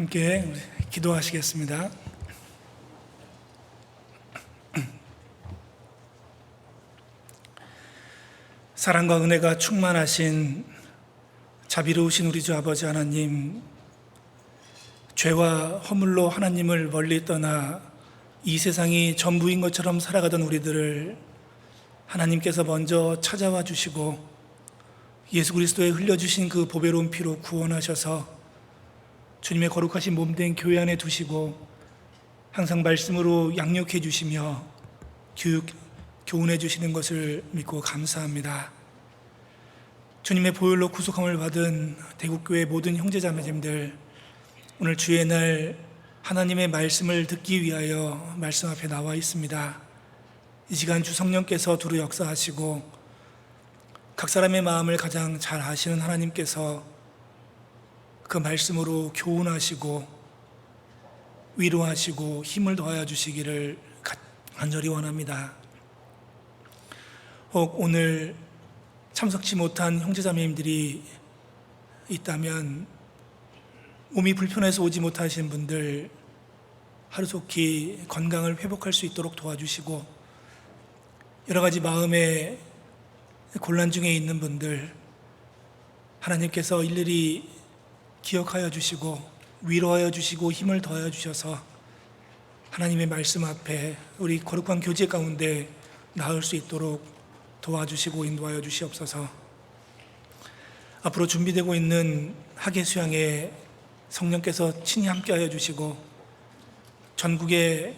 함께 기도하시겠습니다. 사랑과 은혜가 충만하신 자비로우신 우리 주 아버지 하나님, 죄와 허물로 하나님을 멀리 떠나 이 세상이 전부인 것처럼 살아가던 우리들을 하나님께서 먼저 찾아와 주시고 예수 그리스도의 흘려주신 그 보배로운 피로 구원하셔서 주님의 거룩하신 몸된 교회 안에 두시고 항상 말씀으로 양육해 주시며 교훈해 주시는 것을 믿고 감사합니다. 주님의 보혈로 구속함을 받은 대국교회 모든 형제자매님들, 오늘 주의 날 하나님의 말씀을 듣기 위하여 말씀 앞에 나와 있습니다. 이 시간 주 성령께서 두루 역사하시고 각 사람의 마음을 가장 잘 아시는 하나님께서 그 말씀으로 교훈하시고 위로하시고 힘을 더하여 주시기를 간절히 원합니다. 혹 오늘 참석치 못한 형제자매님들이 있다면 몸이 불편해서 오지 못하신 분들 하루속히 건강을 회복할 수 있도록 도와주시고, 여러 가지 마음의 곤란 중에 있는 분들 하나님께서 일일이 기억하여 주시고 위로하여 주시고 힘을 더하여 주셔서 하나님의 말씀 앞에 우리 거룩한 교제 가운데 나을 수 있도록 도와주시고 인도하여 주시옵소서. 앞으로 준비되고 있는 학예 수양에 성령께서 친히 함께하여 주시고 전국의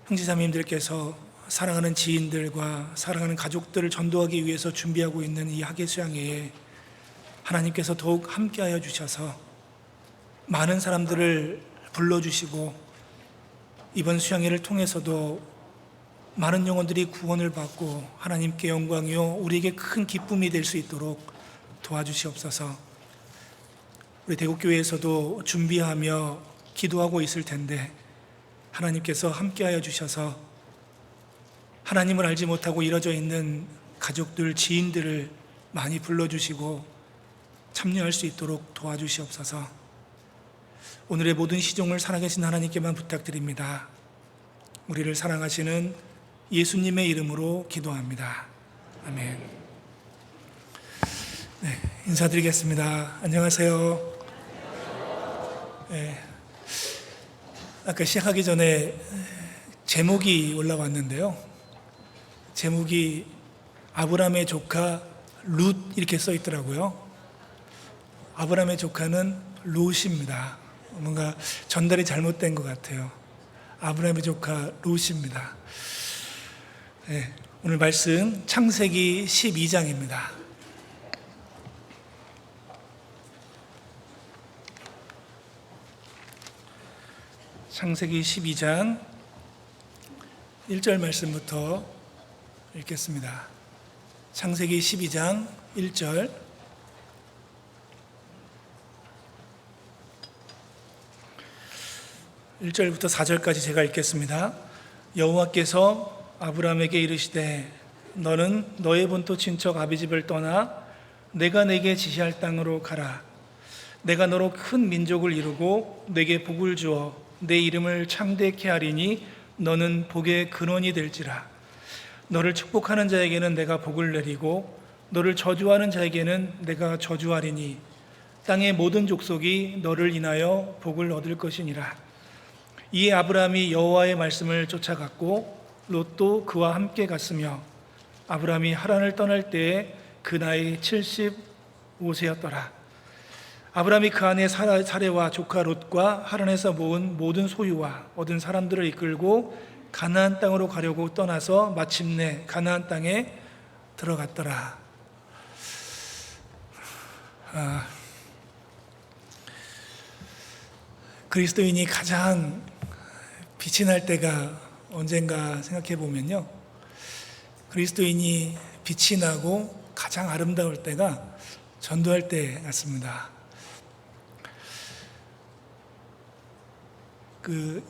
형제자매님들께서 사랑하는 지인들과 사랑하는 가족들을 전도하기 위해서 준비하고 있는 이 학예 수양회에 하나님께서 더욱 함께하여 주셔서 많은 사람들을 불러주시고 이번 수양회를 통해서도 많은 영혼들이 구원을 받고 하나님께 영광이요 우리에게 큰 기쁨이 될 수 있도록 도와주시옵소서. 우리 대국교회에서도 준비하며 기도하고 있을 텐데 하나님께서 함께하여 주셔서 하나님을 알지 못하고 이뤄져 있는 가족들, 지인들을 많이 불러주시고 참여할 수 있도록 도와주시옵소서. 오늘의 모든 시종을 살아계신 하나님께만 부탁드립니다. 우리를 사랑하시는 예수님의 이름으로 기도합니다. 아멘. 네, 인사드리겠습니다. 안녕하세요. 네, 아까 시작하기 전에 제목이 올라왔는데요. 제목이 아브라함의 조카 룻 이렇게 써 있더라고요. 아브라함의 조카는 롯입니다. 뭔가 전달이 잘못된 것 같아요. 아브라함의 조카 롯입니다. 네, 오늘 말씀 창세기 12장입니다. 창세기 12장 1절 말씀부터 읽겠습니다. 창세기 12장 1절. 부터 4절까지 제가 읽겠습니다. 여호와께서 아브라함에게 이르시되 너는 너의 본토 친척 아비집을 떠나 내가 내게 지시할 땅으로 가라. 내가 너로 큰 민족을 이루고 내게 복을 주어 내 이름을 창대케 하리니 너는 복의 근원이 될지라. 너를 축복하는 자에게는 내가 복을 내리고 너를 저주하는 자에게는 내가 저주하리니 땅의 모든 족속이 너를 인하여 복을 얻을 것이니라. 이에 아브라함이 여호와의 말씀을 쫓아갔고 롯도 그와 함께 갔으며 아브라함이 하란을 떠날 때에 그 나이 75세였더라. 아브라함이 그 안에 사레와 조카 롯과 하란에서 모은 모든 소유와 얻은 사람들을 이끌고 가나안 땅으로 가려고 떠나서 마침내 가나안 땅에 들어갔더라. 그리스도인이 가장 빛이 날 때가 언젠가 생각해 보면요, 그리스도인이 빛이 나고 가장 아름다울 때가 전도할 때 같습니다.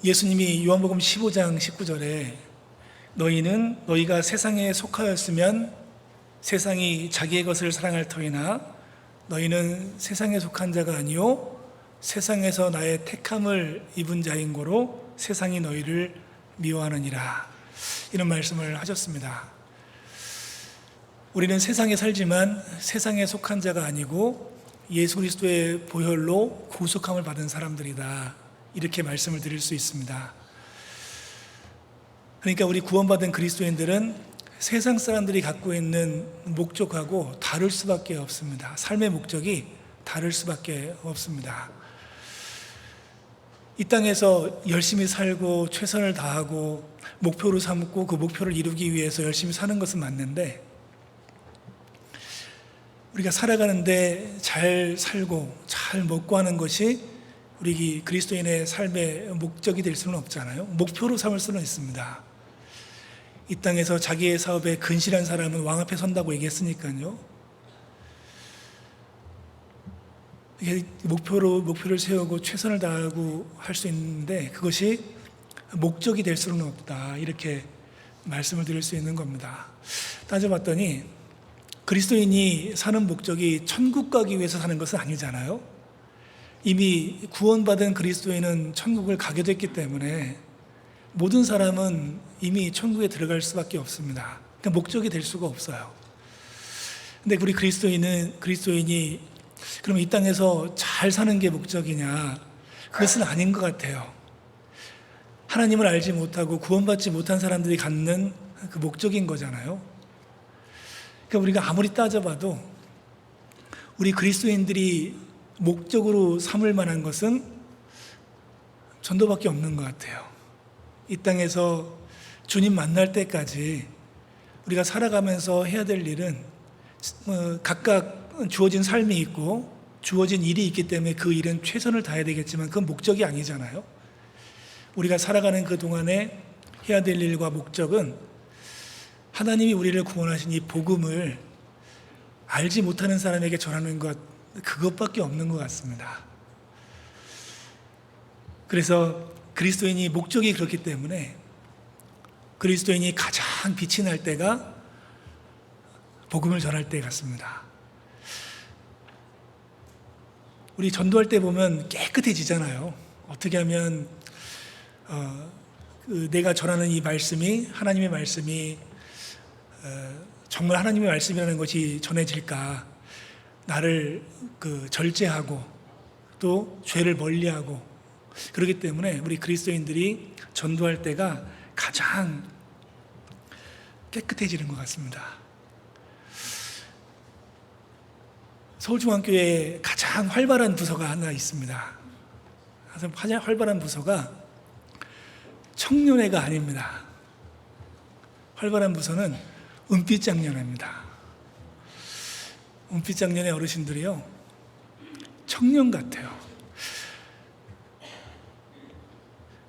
예수님이 요한복음 15장 19절에 너희는 너희가 세상에 속하였으면 세상이 자기의 것을 사랑할 터이나 너희는 세상에 속한 자가 아니요 세상에서 나의 택함을 입은 자인 고로 세상이 너희를 미워하느니라. 이런 말씀을 하셨습니다. 우리는 세상에 살지만 세상에 속한 자가 아니고 예수 그리스도의 보혈로 구속함을 받은 사람들이다. 이렇게 말씀을 드릴 수 있습니다. 그러니까 우리 구원받은 그리스도인들은 세상 사람들이 갖고 있는 목적하고 다를 수밖에 없습니다. 삶의 목적이 다를 수밖에 없습니다. 이 땅에서 열심히 살고 최선을 다하고 목표로 삼고 그 목표를 이루기 위해서 열심히 사는 것은 맞는데, 우리가 살아가는데 잘 살고 잘 먹고 하는 것이 우리 그리스도인의 삶의 목적이 될 수는 없잖아요. 목표로 삼을 수는 있습니다. 이 땅에서 자기의 사업에 근실한 사람은 왕 앞에 선다고 얘기했으니까요. 목표를 세우고 최선을 다하고 할 수 있는데 그것이 목적이 될 수는 없다. 이렇게 말씀을 드릴 수 있는 겁니다. 따져봤더니 그리스도인이 사는 목적이 천국 가기 위해서 사는 것은 아니잖아요. 이미 구원받은 그리스도인은 천국을 가게 됐기 때문에 모든 사람은 이미 천국에 들어갈 수밖에 없습니다. 그러니까 목적이 될 수가 없어요. 근데 우리 그리스도인이 그럼 이 땅에서 잘 사는 게 목적이냐? 그것은 아닌 것 같아요. 하나님을 알지 못하고 구원받지 못한 사람들이 갖는 그 목적인 거잖아요. 그러니까 우리가 아무리 따져봐도 우리 그리스도인들이 목적으로 삼을 만한 것은 전도밖에 없는 것 같아요. 이 땅에서 주님 만날 때까지 우리가 살아가면서 해야 될 일은 각각 주어진 삶이 있고 주어진 일이 있기 때문에 그 일은 최선을 다해야 되겠지만 그건 목적이 아니잖아요. 우리가 살아가는 그 동안에 해야 될 일과 목적은 하나님이 우리를 구원하신 이 복음을 알지 못하는 사람에게 전하는 것, 그것밖에 없는 것 같습니다. 그래서 그리스도인이 목적이 그렇기 때문에 그리스도인이 가장 빛이 날 때가 복음을 전할 때 같습니다. 우리 전도할 때 보면 깨끗해지잖아요. 어떻게 하면 내가 전하는 이 말씀이, 하나님의 말씀이 정말 하나님의 말씀이라는 것이 전해질까? 나를 절제하고 또 죄를 멀리하고, 그렇기 때문에 우리 그리스도인들이 전도할 때가 가장 깨끗해지는 것 같습니다. 서울중앙교회에 가장 활발한 부서가 하나 있습니다. 가장 활발한 부서가 청년회가 아닙니다. 활발한 부서는 은빛장년회입니다. 은빛장년회 어르신들이요, 청년 같아요.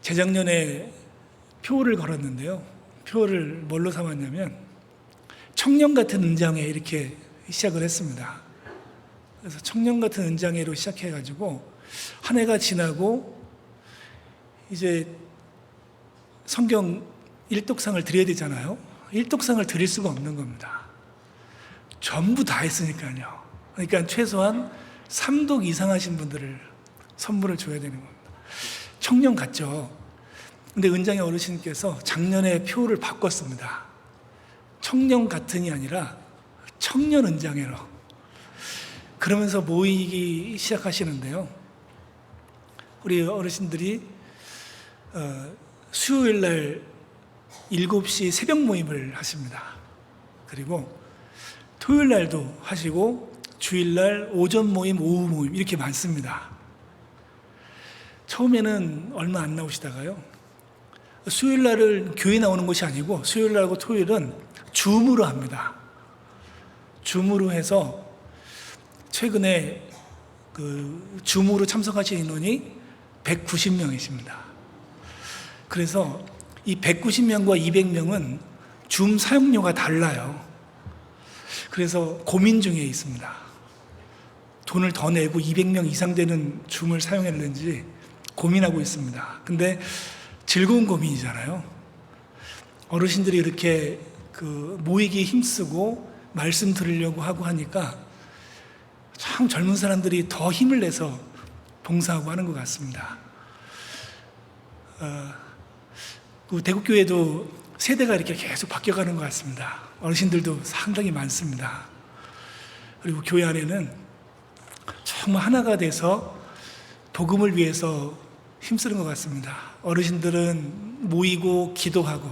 재작년에 표를 걸었는데요. 표를 뭘로 삼았냐면 청년 같은 은장회 이렇게 시작을 했습니다. 그래서 청년 같은 은장회로 시작해가지고 한 해가 지나고 이제 성경 일독상을 드려야 되잖아요. 일독상을 드릴 수가 없는 겁니다. 전부 다 했으니까요. 그러니까 최소한 3독 이상 하신 분들을 선물을 줘야 되는 겁니다. 청년 같죠? 근데 은장의 어르신께서 작년에 표를 바꿨습니다. 청년 같은이 아니라 청년 은장회로. 그러면서 모이기 시작하시는데요. 우리 어르신들이 수요일 날 7시 새벽 모임을 하십니다. 그리고 토요일 날도 하시고 주일 날 오전 모임, 오후 모임 이렇게 많습니다. 처음에는 얼마 안 나오시다가요. 수요일 날은 교회 나오는 것이 아니고 수요일 날하고 토요일은 줌으로 합니다. 줌으로 해서 최근에 줌으로 참석하신 인원이 190명이십니다. 그래서 이 190명과 200명은 줌 사용료가 달라요. 그래서 고민 중에 있습니다. 돈을 더 내고 200명 이상 되는 줌을 사용했는지 고민하고 있습니다. 근데 즐거운 고민이잖아요. 어르신들이 이렇게 모이기에 힘쓰고 말씀 들으려고 하고 하니까 참 젊은 사람들이 더 힘을 내서 봉사하고 하는 것 같습니다. 그 대구교회도 세대가 이렇게 계속 바뀌어가는 것 같습니다. 어르신들도 상당히 많습니다. 그리고 교회 안에는 정말 하나가 돼서 복음을 위해서 힘쓰는 것 같습니다. 어르신들은 모이고 기도하고,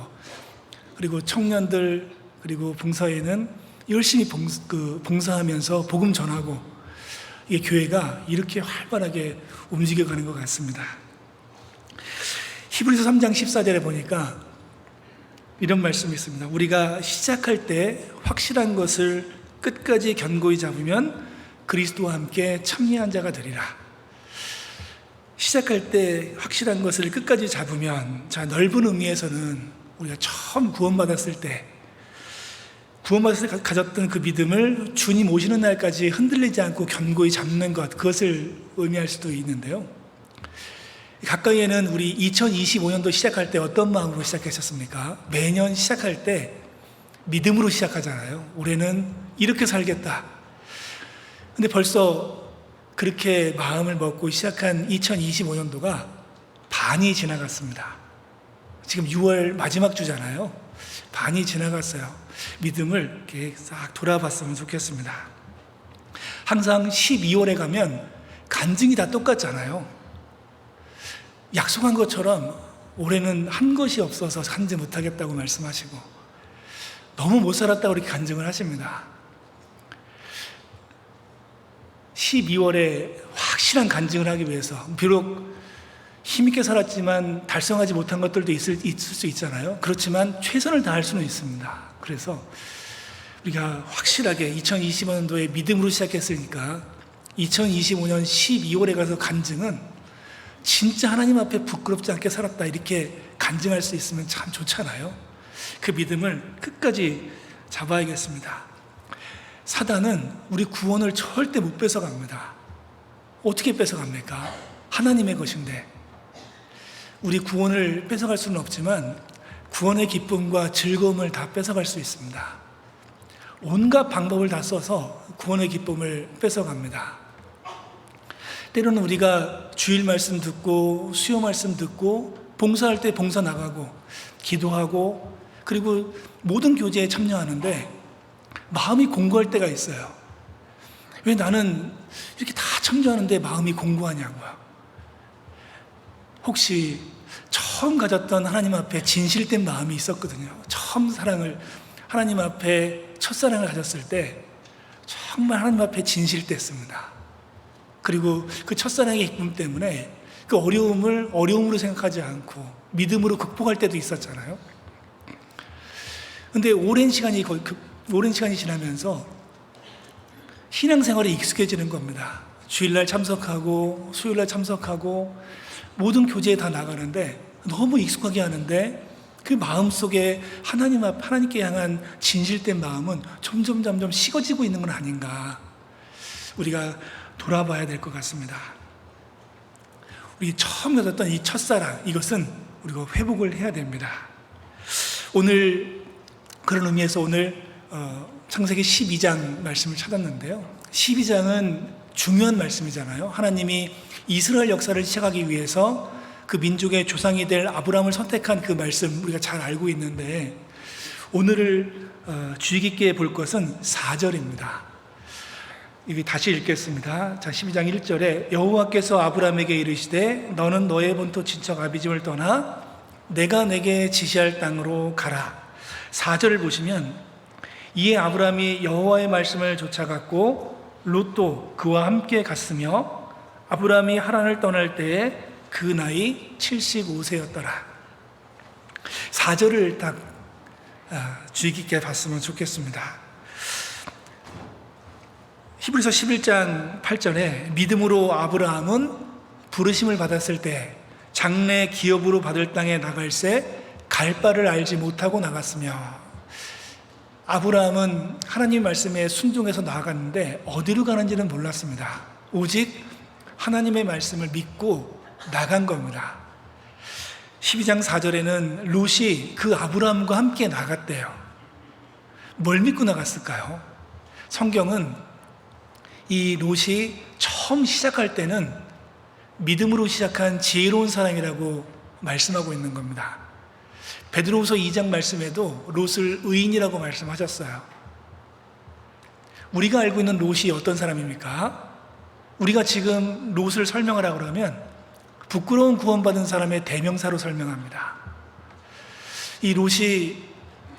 그리고 청년들 그리고 봉사에는 열심히 봉사하면서 복음 전하고, 이게 교회가 이렇게 활발하게 움직여가는 것 같습니다. 히브리서 3장 14절에 보니까 이런 말씀이 있습니다. 우리가 시작할 때 확실한 것을 끝까지 견고히 잡으면 그리스도와 함께 참여한 자가 되리라. 시작할 때 확실한 것을 끝까지 잡으면, 자, 넓은 의미에서는 우리가 처음 구원받았을 때 가졌던 그 믿음을 주님 오시는 날까지 흔들리지 않고 견고히 잡는 것, 그것을 의미할 수도 있는데요. 가까이에는 우리 2025년도 시작할 때 어떤 마음으로 시작하셨습니까? 매년 시작할 때 믿음으로 시작하잖아요. 올해는 이렇게 살겠다. 근데 벌써 그렇게 마음을 먹고 시작한 2025년도가 반이 지나갔습니다. 지금 6월 마지막 주잖아요. 반이 지나갔어요. 믿음을 이렇게 싹 돌아봤으면 좋겠습니다. 항상 12월에 가면 간증이 다 똑같잖아요. 약속한 것처럼 올해는 한 것이 없어서 간증 못하겠다고 말씀하시고, 너무 못 살았다고 그렇게 간증을 하십니다. 12월에 확실한 간증을 하기 위해서, 비록 힘있게 살았지만 달성하지 못한 것들도 있을 수 있잖아요. 그렇지만 최선을 다할 수는 있습니다. 그래서 우리가 확실하게 2025년도에 믿음으로 시작했으니까 2025년 12월에 가서 간증은 진짜 하나님 앞에 부끄럽지 않게 살았다, 이렇게 간증할 수 있으면 참 좋잖아요. 그 믿음을 끝까지 잡아야겠습니다. 사단은 우리 구원을 절대 못 뺏어갑니다. 어떻게 뺏어갑니까? 하나님의 것인데. 우리 구원을 뺏어갈 수는 없지만 구원의 기쁨과 즐거움을 다 뺏어갈 수 있습니다. 온갖 방법을 다 써서 구원의 기쁨을 뺏어갑니다. 때로는 우리가 주일 말씀 듣고 수요 말씀 듣고 봉사할 때 봉사 나가고 기도하고 그리고 모든 교제에 참여하는데 마음이 공고할 때가 있어요. 왜 나는 이렇게 다 참여하는데 마음이 공고하냐고요. 혹시 처음 가졌던 하나님 앞에 진실된 마음이 있었거든요. 처음 사랑을, 하나님 앞에 첫사랑을 가졌을 때 정말 하나님 앞에 진실됐습니다. 그리고 그 첫사랑의 기쁨 때문에 그 어려움을 어려움으로 생각하지 않고 믿음으로 극복할 때도 있었잖아요. 근데 오랜 시간이 지나면서 신앙생활에 익숙해지는 겁니다. 주일날 참석하고 수요일날 참석하고 모든 교제에 다 나가는데 너무 익숙하게 하는데 그 마음속에 하나님께 향한 진실된 마음은 점점 식어지고 있는 건 아닌가, 우리가 돌아봐야 될 것 같습니다. 우리 처음 가졌던 이 첫사랑, 이것은 우리가 회복을 해야 됩니다. 오늘 그런 의미에서 오늘 창세기 12장 말씀을 찾았는데요. 12장은 중요한 말씀이잖아요. 하나님이 이스라엘 역사를 시작하기 위해서 그 민족의 조상이 될 아브라함을 선택한 그 말씀 우리가 잘 알고 있는데, 오늘을 주의 깊게 볼 것은 4절입니다. 이게 다시 읽겠습니다. 자, 12장 1절에 여호와께서 아브라함에게 이르시되 너는 너의 본토 친척 아비집을 떠나 내가 내게 지시할 땅으로 가라. 4절을 보시면 이에 아브라함이 여호와의 말씀을 쫓아갔고 롯도 그와 함께 갔으며 아브라함이 하란을 떠날 때에 그 나이 75세였더라. 4절을 딱 주의 깊게 봤으면 좋겠습니다. 히브리서 11장 8절에 믿음으로 아브라함은 부르심을 받았을 때 장래 기업으로 받을 땅에 나갈새 갈 바를 알지 못하고 나갔으며, 아브라함은 하나님 말씀에 순종해서 나아갔는데 어디로 가는지는 몰랐습니다. 오직 하나님의 말씀을 믿고 나간 겁니다. 12장 4절에는 롯이 그 아브라함과 함께 나갔대요. 뭘 믿고 나갔을까요? 성경은 이 롯이 처음 시작할 때는 믿음으로 시작한 지혜로운 사람이라고 말씀하고 있는 겁니다. 베드로후서 2장 말씀에도 롯을 의인이라고 말씀하셨어요. 우리가 알고 있는 롯이 어떤 사람입니까? 우리가 지금 롯을 설명하라고 그러면 부끄러운 구원받은 사람의 대명사로 설명합니다. 이 롯이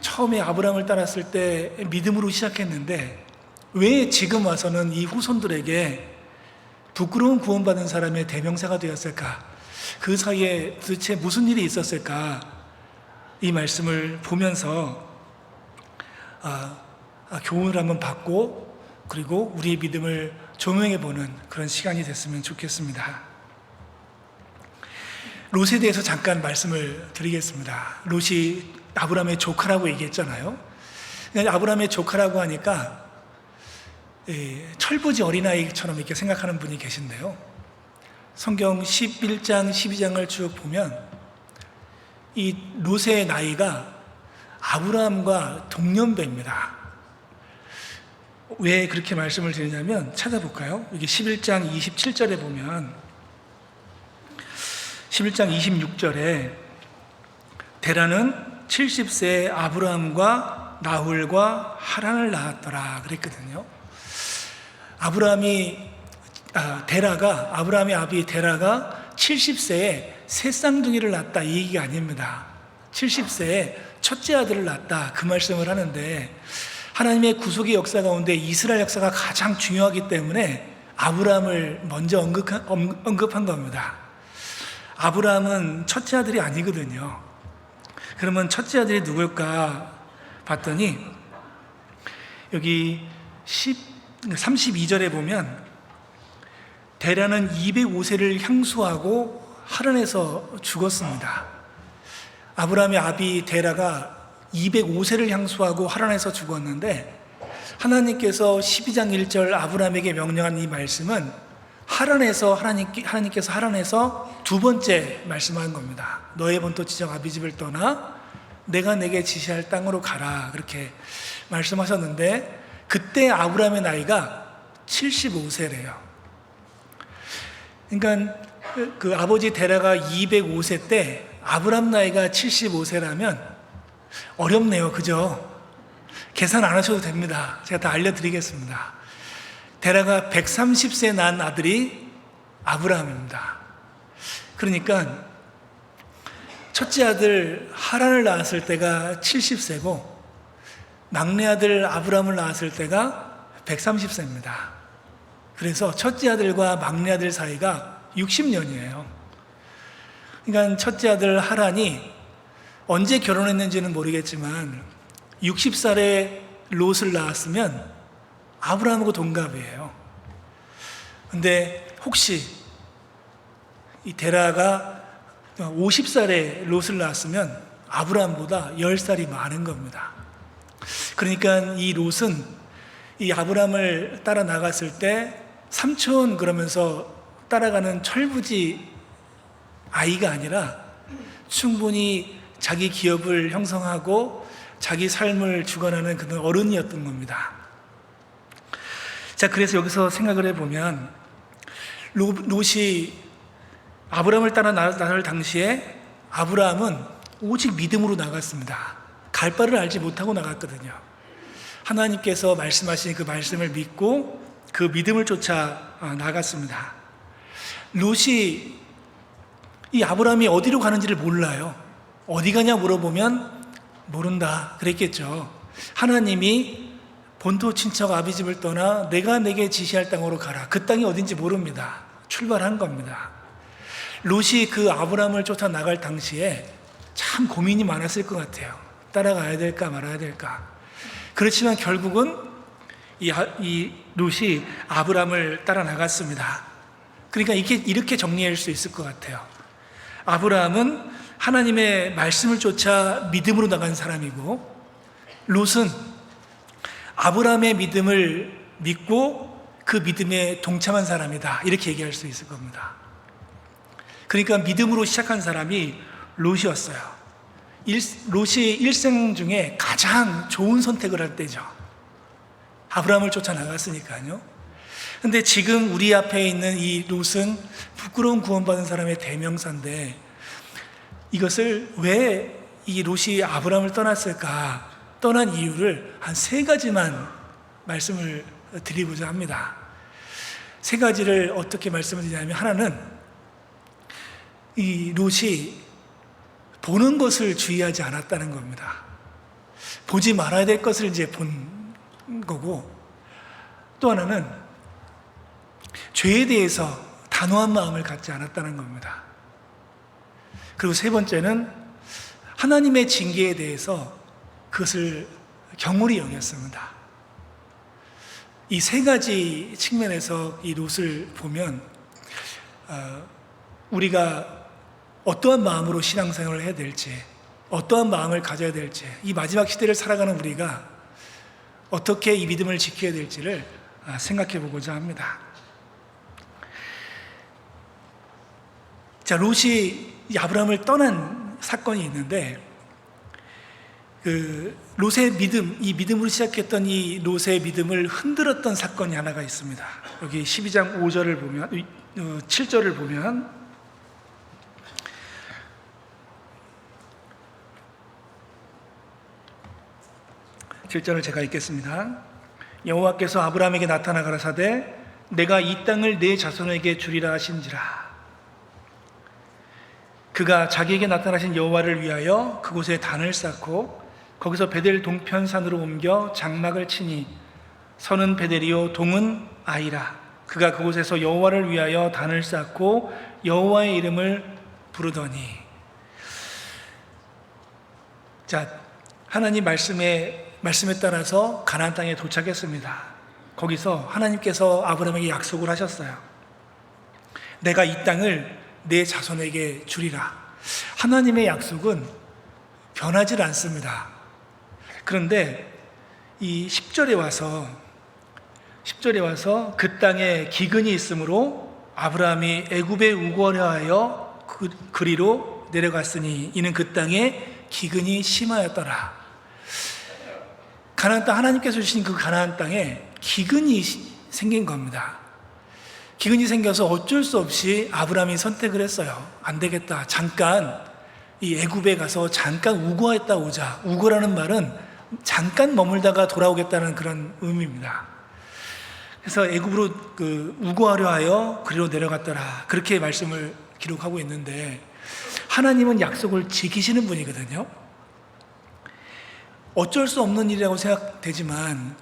처음에 아브라함을 따랐을 때 믿음으로 시작했는데 왜 지금 와서는 이 후손들에게 부끄러운 구원받은 사람의 대명사가 되었을까? 그 사이에 도대체 무슨 일이 있었을까? 이 말씀을 보면서 교훈을 한번 받고 그리고 우리의 믿음을 조명해보는 그런 시간이 됐으면 좋겠습니다. 롯에 대해서 잠깐 말씀을 드리겠습니다. 롯이 아브라함의 조카라고 얘기했잖아요. 아브라함의 조카라고 하니까 철부지 어린아이처럼 이렇게 생각하는 분이 계신데요. 성경 11장, 12장을 쭉 보면 이 롯의 나이가 아브라함과 동년배입니다. 왜 그렇게 말씀을 드리냐면 찾아볼까요? 여기 11장 27절에 보면 11장 26절에 데라는 70세에 아브라함과 나홀과 하란을 낳았더라 그랬거든요. 아브라함의 아비 데라가 70세에 새 쌍둥이를 낳았다 이 얘기가 아닙니다. 70세에 첫째 아들을 낳았다 그 말씀을 하는데 하나님의 구속의 역사 가운데 이스라엘 역사가 가장 중요하기 때문에 아브라함을 먼저 언급한 겁니다. 아브라함은 첫째 아들이 아니거든요. 그러면 첫째 아들이 누굴까 봤더니 여기 32절에 보면 데라는 205세를 향수하고 하란에서 죽었습니다. 아브라함의 아비 데라가 205세를 향수하고 하란에서 죽었는데 하나님께서 12장 1절 아브라함에게 명령한 이 말씀은 하나님께서 하란에서 두 번째 말씀한 겁니다. 너의 본토 지정 아비 집을 떠나 내가 내게 지시할 땅으로 가라 그렇게 말씀하셨는데 그때 아브라함의 나이가 75세래요. 그러니까 그 아버지 데라가 205세 때 아브라함 나이가 75세라면 어렵네요. 그죠? 계산 안 하셔도 됩니다. 제가 다 알려드리겠습니다. 데라가 130세 낳은 아들이 아브라함입니다. 그러니까 첫째 아들 하란을 낳았을 때가 70세고 막내 아들 아브라함을 낳았을 때가 130세입니다. 그래서 첫째 아들과 막내 아들 사이가 60년이에요. 그러니까 첫째 아들 하란이 언제 결혼했는지는 모르겠지만 60살에 롯을 낳았으면 아브라함하고 동갑이에요. 근데 혹시 이 데라가 50살에 롯을 낳았으면 아브라함보다 10살이 많은 겁니다. 그러니까 이 롯은 이 아브라함을 따라 나갔을 때 삼촌 그러면서 따라가는 철부지 아이가 아니라 충분히 자기 기업을 형성하고 자기 삶을 주관하는 그런 어른이었던 겁니다. 자, 그래서 여기서 생각을 해보면 롯이 아브라함을 따라 나갈 당시에 아브라함은 오직 믿음으로 나갔습니다. 갈 바를 알지 못하고 나갔거든요. 하나님께서 말씀하신 그 말씀을 믿고 그 믿음을 쫓아 나갔습니다. 롯이 이 아브라함이 어디로 가는지를 몰라요. 어디 가냐 물어보면 모른다 그랬겠죠. 하나님이 본토 친척 아비 집을 떠나 내가 내게 지시할 땅으로 가라. 그 땅이 어딘지 모릅니다. 출발한 겁니다. 롯이 그 아브라함을 쫓아 나갈 당시에 참 고민이 많았을 것 같아요. 따라가야 될까 말아야 될까. 그렇지만 결국은 이 롯이 아브라함을 따라 나갔습니다. 그러니까 이렇게 정리할 수 있을 것 같아요. 아브라함은 하나님의 말씀을 쫓아 믿음으로 나간 사람이고 롯은 아브라함의 믿음을 믿고 그 믿음에 동참한 사람이다. 이렇게 얘기할 수 있을 겁니다. 그러니까 믿음으로 시작한 사람이 롯이었어요. 롯이 일생 중에 가장 좋은 선택을 할 때죠. 아브라함을 쫓아 나갔으니까요. 근데 지금 우리 앞에 있는 이 롯은 부끄러운 구원받은 사람의 대명사인데, 이것을 왜 이 롯이 아브라함을 떠났을까? 떠난 이유를 한 3가지만 말씀을 드리고자 합니다. 3가지를 어떻게 말씀을 드리냐면, 하나는 이 롯이 보는 것을 주의하지 않았다는 겁니다. 보지 말아야 될 것을 이제 본 거고, 또 하나는 죄에 대해서 단호한 마음을 갖지 않았다는 겁니다. 그리고 3번째는 하나님의 징계에 대해서 그것을 경홀히 여겼습니다. 이 3가지 측면에서 이 롯을 보면 우리가 어떠한 마음으로 신앙생활을 해야 될지, 어떠한 마음을 가져야 될지, 이 마지막 시대를 살아가는 우리가 어떻게 이 믿음을 지켜야 될지를 생각해 보고자 합니다. 자, 롯이 아브라함을 떠난 사건이 있는데, 그 롯의 믿음, 이 믿음으로 시작했던 이 롯의 믿음을 흔들었던 사건이 하나가 있습니다. 여기 12장 5절을 보면, 7절을 보면, 7절을 제가 읽겠습니다. 여호와께서 아브라함에게 나타나 가라사대 내가 이 땅을 내 자손에게 주리라 하신지라. 그가 자기에게 나타나신 여호와를 위하여 그곳에 단을 쌓고 거기서 베델 동편산으로 옮겨 장막을 치니 서는 베델이요 동은 아이라. 그가 그곳에서 여호와를 위하여 단을 쌓고 여호와의 이름을 부르더니. 자, 하나님 말씀에 따라서 가나안 땅에 도착했습니다. 거기서 하나님께서 아브라함에게 약속을 하셨어요. 내가 이 땅을 내 자손에게 주리라. 하나님의 약속은 변하지 않습니다. 그런데 이 10절에 와서 그 땅에 기근이 있으므로 아브라함이 애굽에 우거하여 그리로 내려갔으니 이는 그 땅에 기근이 심하였더라. 가나안 땅, 하나님께서 주신 그 가나안 땅에 기근이 생긴 겁니다. 기근이 생겨서 어쩔 수 없이 아브라함이 선택을 했어요. 안 되겠다. 잠깐 이 애굽에 가서 잠깐 우거했다 오자. 우거라는 말은 잠깐 머물다가 돌아오겠다는 그런 의미입니다. 그래서 애굽으로 우거하려 하여 그리로 내려갔더라. 그렇게 말씀을 기록하고 있는데, 하나님은 약속을 지키시는 분이거든요. 어쩔 수 없는 일이라고 생각되지만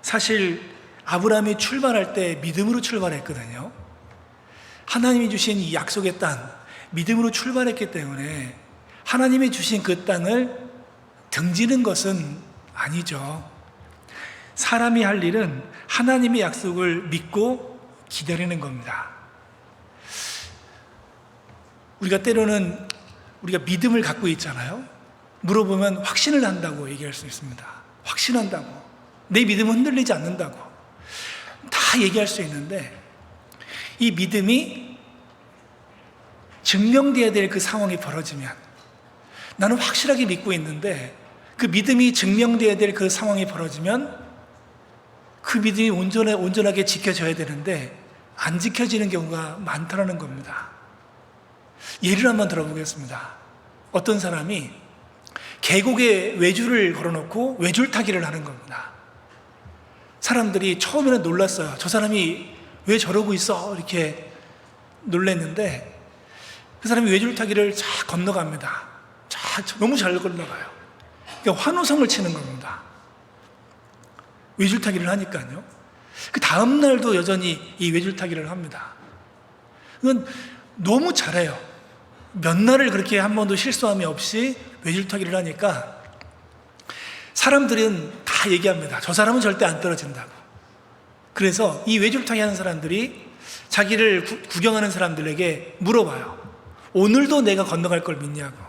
사실 아브라함이 출발할 때 믿음으로 출발했거든요. 하나님이 주신 이 약속의 땅, 믿음으로 출발했기 때문에 하나님이 주신 그 땅을 등지는 것은 아니죠. 사람이 할 일은 하나님의 약속을 믿고 기다리는 겁니다. 우리가 때로는 우리가 믿음을 갖고 있잖아요. 물어보면 확신을 한다고 얘기할 수 있습니다. 확신한다고. 내 믿음은 흔들리지 않는다고. 다 얘기할 수 있는데, 이 믿음이 증명되어야 될 그 상황이 벌어지면, 나는 확실하게 믿고 있는데 그 믿음이 증명되어야 될 그 상황이 벌어지면 그 믿음이 온전하게 지켜져야 되는데 안 지켜지는 경우가 많다는 겁니다. 예를 한번 들어보겠습니다. 어떤 사람이 계곡에 외줄을 걸어놓고 외줄타기를 하는 겁니다. 사람들이 처음에는 놀랐어요. 저 사람이 왜 저러고 있어? 이렇게 놀랐는데 그 사람이 외줄타기를 쫙 건너갑니다. 너무 잘 건너가요. 그러니까 환호성을 치는 겁니다. 외줄타기를 하니까요. 그 다음 날도 여전히 이 외줄타기를 합니다. 그건 너무 잘해요. 몇 날을 그렇게 한 번도 실수함이 없이 외줄타기를 하니까 사람들은 다 얘기합니다. 저 사람은 절대 안 떨어진다고. 그래서 이 외줄타기 하는 사람들이 자기를 구경하는 사람들에게 물어봐요. 오늘도 내가 건너갈 걸 믿냐고.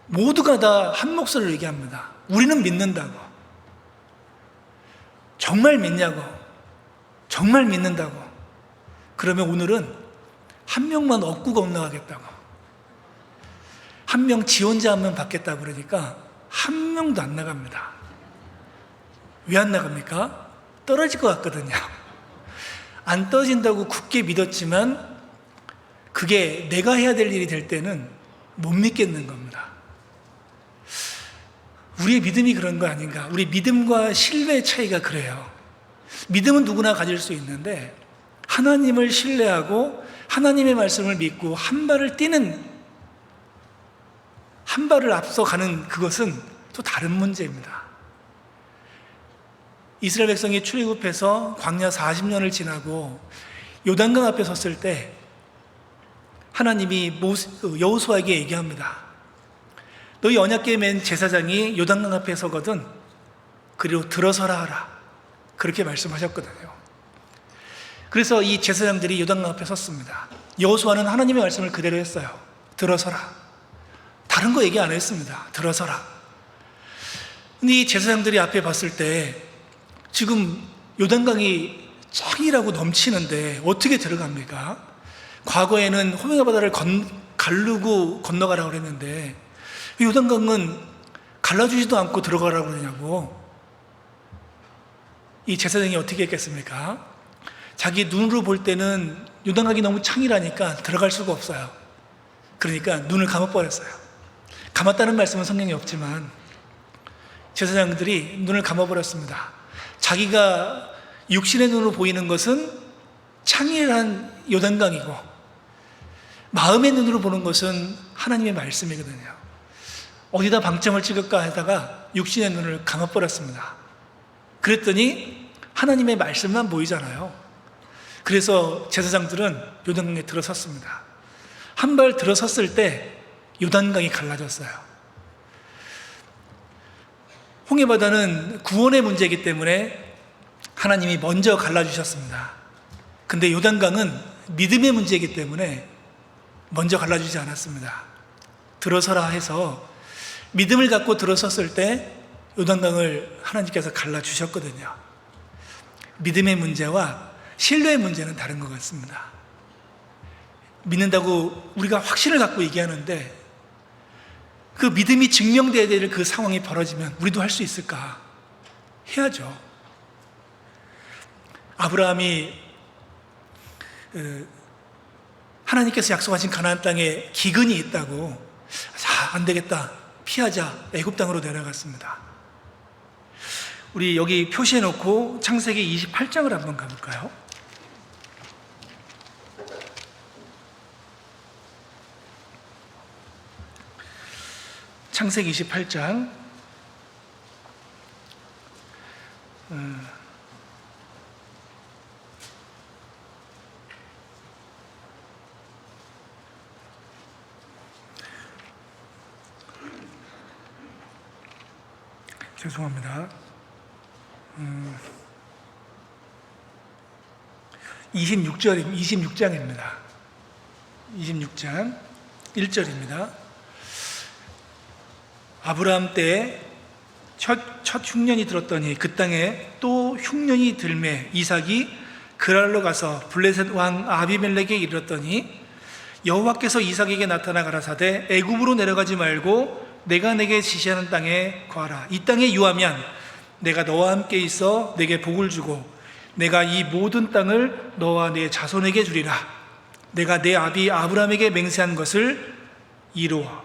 모두가 다 한 목소리로 얘기합니다. 우리는 믿는다고. 정말 믿냐고. 정말 믿는다고. 그러면 오늘은 한 명만 얻고 건너가겠다고. 한 명 지원자 한 명 받겠다고 그러니까 한 명도 안 나갑니다. 왜 안 나갑니까? 떨어질 것 같거든요. 안 떨어진다고 굳게 믿었지만 그게 내가 해야 될 일이 될 때는 못 믿겠는 겁니다. 우리의 믿음이 그런 거 아닌가? 우리 믿음과 신뢰의 차이가 그래요. 믿음은 누구나 가질 수 있는데 하나님을 신뢰하고 하나님의 말씀을 믿고 한 발을 뛰는, 한 발을 앞서가는 그것은 또 다른 문제입니다. 이스라엘 백성이 출애굽해서 광야 40년을 지나고 요단강 앞에 섰을 때 하나님이 여호수아에게 얘기합니다. 너희 언약궤에 맨 제사장이 요단강 앞에 서거든 그리고 들어서라 하라, 그렇게 말씀하셨거든요. 그래서 이 제사장들이 요단강 앞에 섰습니다. 여호수아는 하나님의 말씀을 그대로 했어요. 들어서라. 다른 거 얘기 안 했습니다. 들어서라. 근데 이 제사장들이 앞에 봤을 때 지금 요단강이 짱이라고 넘치는데 어떻게 들어갑니까? 과거에는 호메가 바다를 가르고 건너가라고 그랬는데 요단강은 갈라주지도 않고 들어가라고 그러냐고. 이 제사장이 어떻게 했겠습니까? 자기 눈으로 볼 때는 요단강이 너무 창이라니까 들어갈 수가 없어요. 그러니까 눈을 감아버렸어요. 감았다는 말씀은 성경에 없지만 제사장들이 눈을 감아버렸습니다. 자기가 육신의 눈으로 보이는 것은 창이란 요단강이고 마음의 눈으로 보는 것은 하나님의 말씀이거든요. 어디다 방점을 찍을까 하다가 육신의 눈을 감아버렸습니다. 그랬더니 하나님의 말씀만 보이잖아요. 그래서 제사장들은 요단강에 들어섰습니다. 한 발 들어섰을 때 요단강이 갈라졌어요. 홍해바다는 구원의 문제이기 때문에 하나님이 먼저 갈라주셨습니다. 근데 요단강은 믿음의 문제이기 때문에 먼저 갈라주지 않았습니다. 들어서라 해서 믿음을 갖고 들어섰을 때 요단강을 하나님께서 갈라주셨거든요. 믿음의 문제와 신뢰의 문제는 다른 것 같습니다. 믿는다고 우리가 확신을 갖고 얘기하는데 그 믿음이 증명되어야 될 그 상황이 벌어지면 우리도 할 수 있을까? 해야죠. 아브라함이 하나님께서 약속하신 가나안 땅에 기근이 있다고, 자, 안 되겠다, 피하자, 애굽 땅으로 내려갔습니다. 우리 여기 표시해 놓고 창세기 28장을 한번 가볼까요? 창세기 28장 죄송합니다. 26장입니다. 26장 1절입니다. 아브라함 때 첫 흉년이 들었더니 그 땅에 또 흉년이 들매 이삭이 그랄로 가서 블레셋 왕 아비멜렉에게 이르렀더니 여호와께서 이삭에게 나타나 가라사대 애굽으로 내려가지 말고 내가 내게 지시하는 땅에 거하라. 이 땅에 유하면 내가 너와 함께 있어 내게 복을 주고 내가 이 모든 땅을 너와 내 자손에게 주리라. 내가 내 아비 아브라함에게 맹세한 것을 이루어.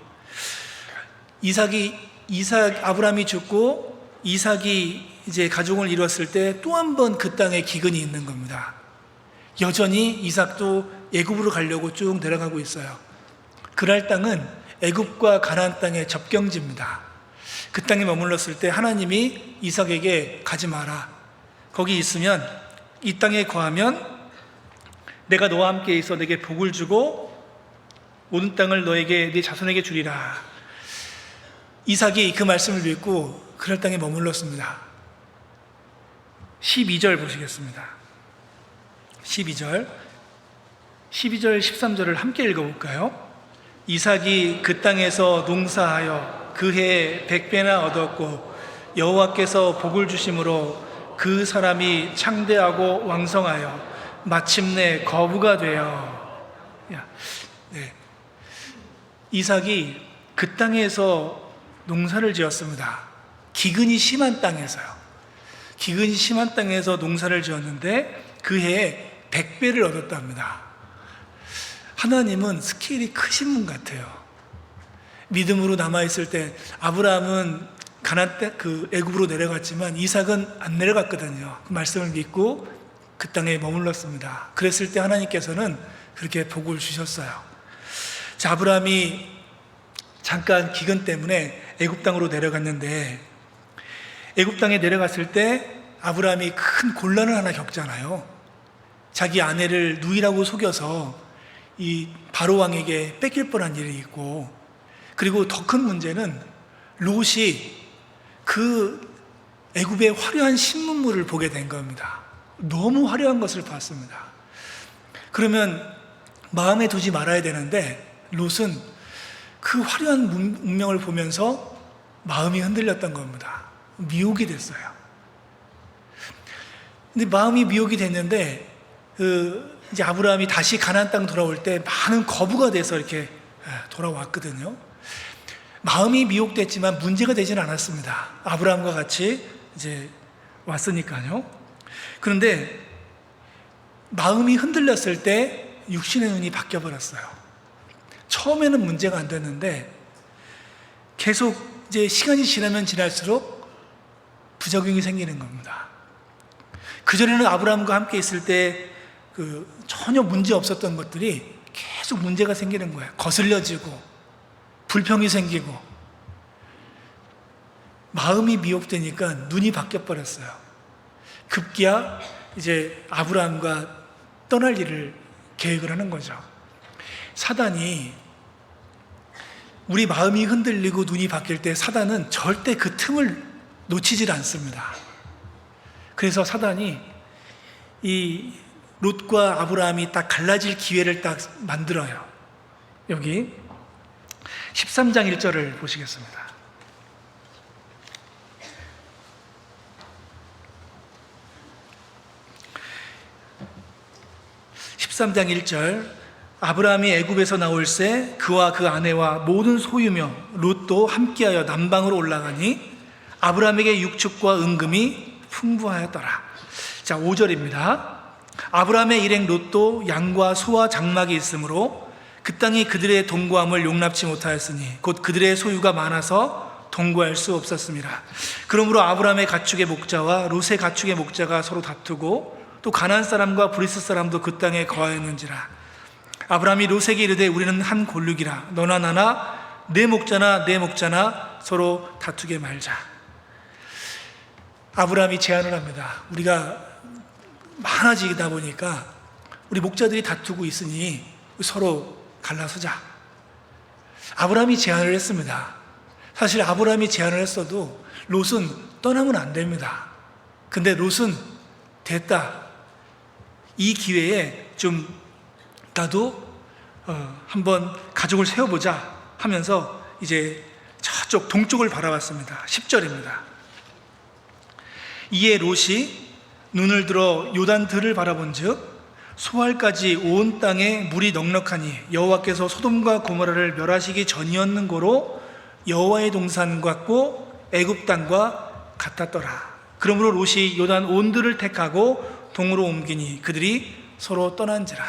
아브라함이 죽고 이삭이 이제 가족을 이뤘을 때 또 한 번 그 땅에 기근이 있는 겁니다. 여전히 이삭도 애굽으로 가려고 쭉 내려가고 있어요. 그랄 땅은 애굽과 가나안 땅의 접경지입니다. 그 땅에 머물렀을 때 하나님이 이삭에게 가지 마라. 거기 있으면, 이 땅에 거하면 내가 너와 함께 있어 내게 복을 주고 모든 땅을 너에게 네 자손에게 주리라. 이삭이 그 말씀을 믿고 그랄 땅에 머물렀습니다. 12절 보시겠습니다. 12절 13절을 함께 읽어볼까요? 이삭이 그 땅에서 농사하여 그 해에 100배나 얻었고 여호와께서 복을 주심으로 그 사람이 창대하고 왕성하여 마침내 거부가 되어. 이삭이 그 땅에서 농사를 지었습니다. 기근이 심한 땅에서요. 기근이 심한 땅에서 농사를 지었는데 그 해에 100배를 얻었답니다. 하나님은 스케일이 크신 분 같아요. 믿음으로 남아있을 때 아브라함은 가나안 때 애굽으로 내려갔지만 이삭은 안 내려갔거든요. 그 말씀을 믿고 그 땅에 머물렀습니다. 그랬을 때 하나님께서는 그렇게 복을 주셨어요. 자, 아브라함이 잠깐 기근 때문에 애굽 땅으로 내려갔는데, 애굽 땅에 내려갔을 때 아브라함이 큰 곤란을 하나 겪잖아요. 자기 아내를 누이라고 속여서 이 바로 왕에게 뺏길 뻔한 일이 있고, 그리고 더 큰 문제는 롯이 그 애굽의 화려한 신문물을 보게 된 겁니다. 너무 화려한 것을 봤습니다. 그러면 마음에 두지 말아야 되는데 롯은 그 화려한 문명을 보면서 마음이 흔들렸던 겁니다. 미혹이 됐어요. 근데 마음이 미혹이 됐는데 이제 아브라함이 다시 가나안 땅 돌아올 때 많은 거부가 돼서 이렇게 돌아왔거든요. 마음이 미혹됐지만 문제가 되지는 않았습니다. 아브라함과 같이 이제 왔으니까요. 그런데 마음이 흔들렸을 때 육신의 눈이 바뀌어 버렸어요. 처음에는 문제가 안 됐는데 계속 이제 시간이 지나면 지날수록 부작용이 생기는 겁니다. 그전에는 아브라함과 함께 있을 때 전혀 문제 없었던 것들이 계속 문제가 생기는 거예요. 거슬려지고 불평이 생기고 마음이 미혹되니까 눈이 바뀌어 버렸어요. 급기야 이제 아브라함과 떠날 일을 계획을 하는 거죠. 사단이 우리 마음이 흔들리고 눈이 바뀔 때 사단은 절대 그 틈을 놓치질 않습니다. 그래서 사단이 이 롯과 아브라함이 딱 갈라질 기회를 딱 만들어요. 여기 13장 1절을 보시겠습니다. 13장 1절 아브라함이 애굽에서 나올새 그와 그 아내와 모든 소유며 롯도 함께하여 남방으로 올라가니 아브라함에게 육축과 은금이 풍부하였더라. 자, 5절입니다. 아브라함의 일행 롯도 양과 소와 장막이 있으므로 그 땅이 그들의 동거함을 용납치 못하였으니 곧 그들의 소유가 많아서 동거할 수 없었습니다. 그러므로 아브라함의 가축의 목자와 롯의 가축의 목자가 서로 다투고 또 가나안 사람과 브리스 사람도 그 땅에 거하였는지라. 아브라함이 롯에게 이르되 우리는 한 골육이라 너나 나나 내 목자나 서로 다투게 말자. 아브라함이 제안을 합니다. 우리가 많아지다 보니까 우리 목자들이 다투고 있으니 서로 갈라서자. 아브라함이 제안을 했습니다. 사실 아브라함이 제안을 했어도 롯은 떠나면 안 됩니다. 근데 롯은 됐다. 이 기회에 좀 나도 한번 가족을 세워보자 하면서 이제 저쪽 동쪽을 바라봤습니다. 10절입니다. 이에 롯이 눈을 들어 요단 들을 바라본즉 소알까지 온 땅에 물이 넉넉하니 여호와께서 소돔과 고모라를 멸하시기 전이었는 고로 여호와의 동산 같고 애굽 땅과 같았더라. 그러므로 롯이 요단 온들을 택하고 동으로 옮기니 그들이 서로 떠난지라.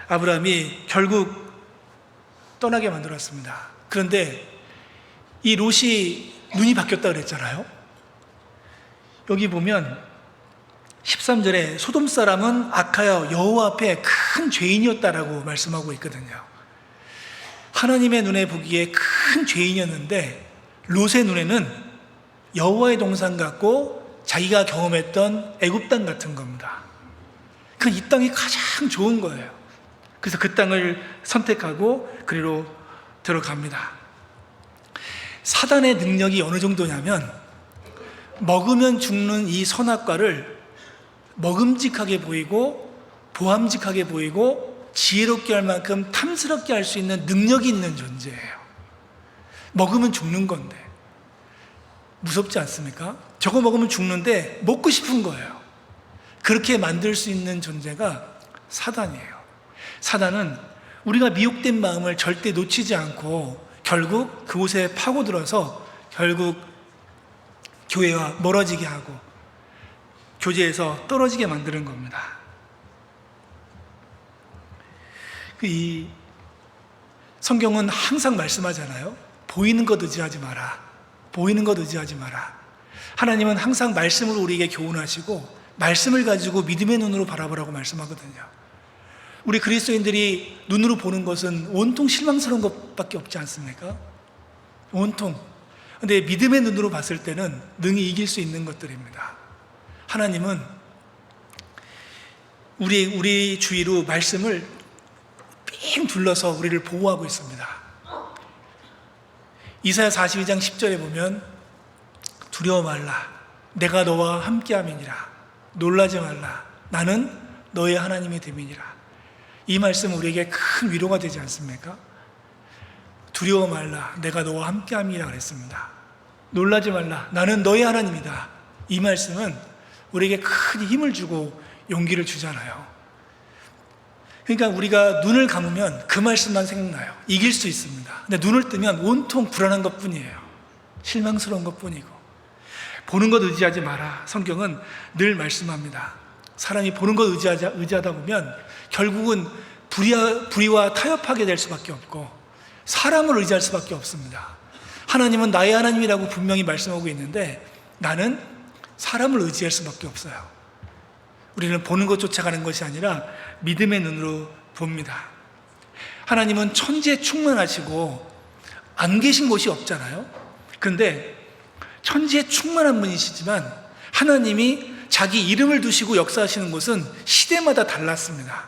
아브라함이 결국 떠나게 만들었습니다. 그런데 이 롯이 눈이 바뀌었다 그랬잖아요. 여기 보면 13절에 소돔 사람은 악하여 여호와 앞에 큰 죄인이었다라고 말씀하고 있거든요. 하나님의 눈에 보기에 큰 죄인이었는데 롯의 눈에는 여호와의 동산 같고 자기가 경험했던 애굽 땅 같은 겁니다. 그 이 땅이 가장 좋은 거예요. 그래서 그 땅을 선택하고 그리로 들어갑니다. 사단의 능력이 어느 정도냐면 먹으면 죽는 이 선악과를 먹음직하게 보이고 보암직하게 보이고 지혜롭게 할 만큼 탐스럽게 할 수 있는 능력이 있는 존재예요. 먹으면 죽는 건데 무섭지 않습니까? 저거 먹으면 죽는데 먹고 싶은 거예요. 그렇게 만들 수 있는 존재가 사단이에요. 사단은 우리가 미혹된 마음을 절대 놓치지 않고 결국 그곳에 파고들어서 결국 교회와 멀어지게 하고 교제에서 떨어지게 만드는 겁니다. 이 성경은 항상 말씀하잖아요. 보이는 것 의지하지 마라. 보이는 것 의지하지 마라. 하나님은 항상 말씀으로 우리에게 교훈하시고 말씀을 가지고 믿음의 눈으로 바라보라고 말씀하거든요. 우리 그리스도인들이 눈으로 보는 것은 온통 실망스러운 것밖에 없지 않습니까? 온통. 근데 믿음의 눈으로 봤을 때는 능히 이길 수 있는 것들입니다. 하나님은 우리 주위로 말씀을 삥 둘러서 우리를 보호하고 있습니다. 이사야 42장 10절에 보면 두려워 말라. 내가 너와 함께함이니라. 놀라지 말라. 나는 너의 하나님이 됨이니라. 이 말씀은 우리에게 큰 위로가 되지 않습니까? 두려워 말라. 내가 너와 함께함이라 그랬습니다. 놀라지 말라. 나는 너의 하나님이다. 이 말씀은 우리에게 큰 힘을 주고 용기를 주잖아요. 그러니까 우리가 눈을 감으면 그 말씀만 생각나요. 이길 수 있습니다. 근데 눈을 뜨면 온통 불안한 것뿐이에요. 실망스러운 것뿐이고. 보는 것 의지하지 마라. 성경은 늘 말씀합니다. 사람이 보는 것 의지하다 보면 결국은 불의와 타협하게 될 수밖에 없고 사람을 의지할 수밖에 없습니다. 하나님은 나의 하나님이라고 분명히 말씀하고 있는데 나는 사람을 의지할 수밖에 없어요. 우리는 보는 것 쫓아가는 것이 아니라 믿음의 눈으로 봅니다. 하나님은 천지에 충만하시고 안 계신 곳이 없잖아요. 그런데 천지에 충만한 분이시지만 하나님이 자기 이름을 두시고 역사하시는 곳은 시대마다 달랐습니다.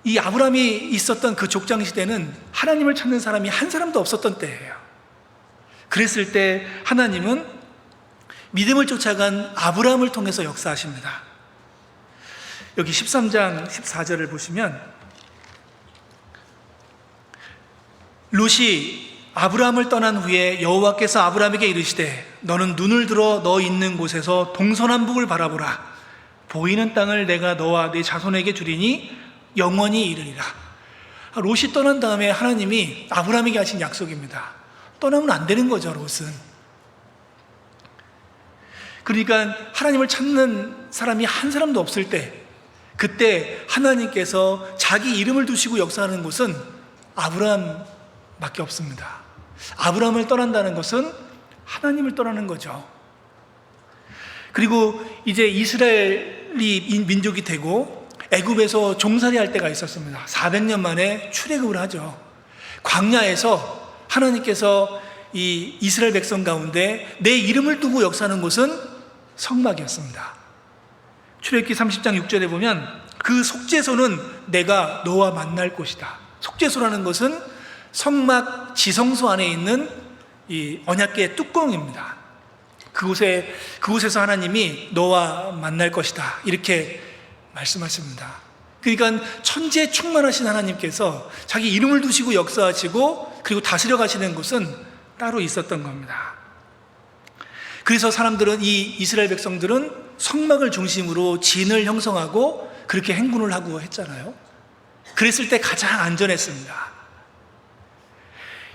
이 아브라함이 있었던 그 족장 시대는 하나님을 찾는 사람이 한 사람도 없었던 때예요. 그랬을 때 하나님은 믿음을 쫓아간 아브라함을 통해서 역사하십니다. 여기 13장 14절을 보시면 롯이 아브라함을 떠난 후에 여호와께서 아브라함에게 이르시되 너는 눈을 들어 너 있는 곳에서 동서남북을 바라보라. 보이는 땅을 내가 너와 네 자손에게 주리니 영원히 이르리라. 롯이 떠난 다음에 하나님이 아브라함에게 하신 약속입니다. 떠나면 안 되는 거죠, 롯은. 그러니까 하나님을 찾는 사람이 한 사람도 없을 때 그때 하나님께서 자기 이름을 두시고 역사하는 곳은 아브라함밖에 없습니다. 아브라함을 떠난다는 것은 하나님을 떠나는 거죠. 그리고 이제 이스라엘이 민족이 되고 애굽에서 종살이 할 때가 있었습니다. 400년 만에 출애굽을 하죠. 광야에서 하나님께서 이 이스라엘 백성 가운데 내 이름을 두고 역사하는 곳은 성막이었습니다. 출애굽기 30장 6절에 보면 그 속죄소는 내가 너와 만날 곳이다. 속죄소라는 것은 성막 지성소 안에 있는 이 언약궤의 뚜껑입니다. 그곳에서 하나님이 너와 만날 것이다. 이렇게 말씀하십니다. 그러니까 천지에 충만하신 하나님께서 자기 이름을 두시고 역사하시고 그리고 다스려 가시는 곳은 따로 있었던 겁니다. 그래서 사람들은 이 이스라엘 백성들은 성막을 중심으로 진을 형성하고 그렇게 행군을 하고 했잖아요. 그랬을 때 가장 안전했습니다.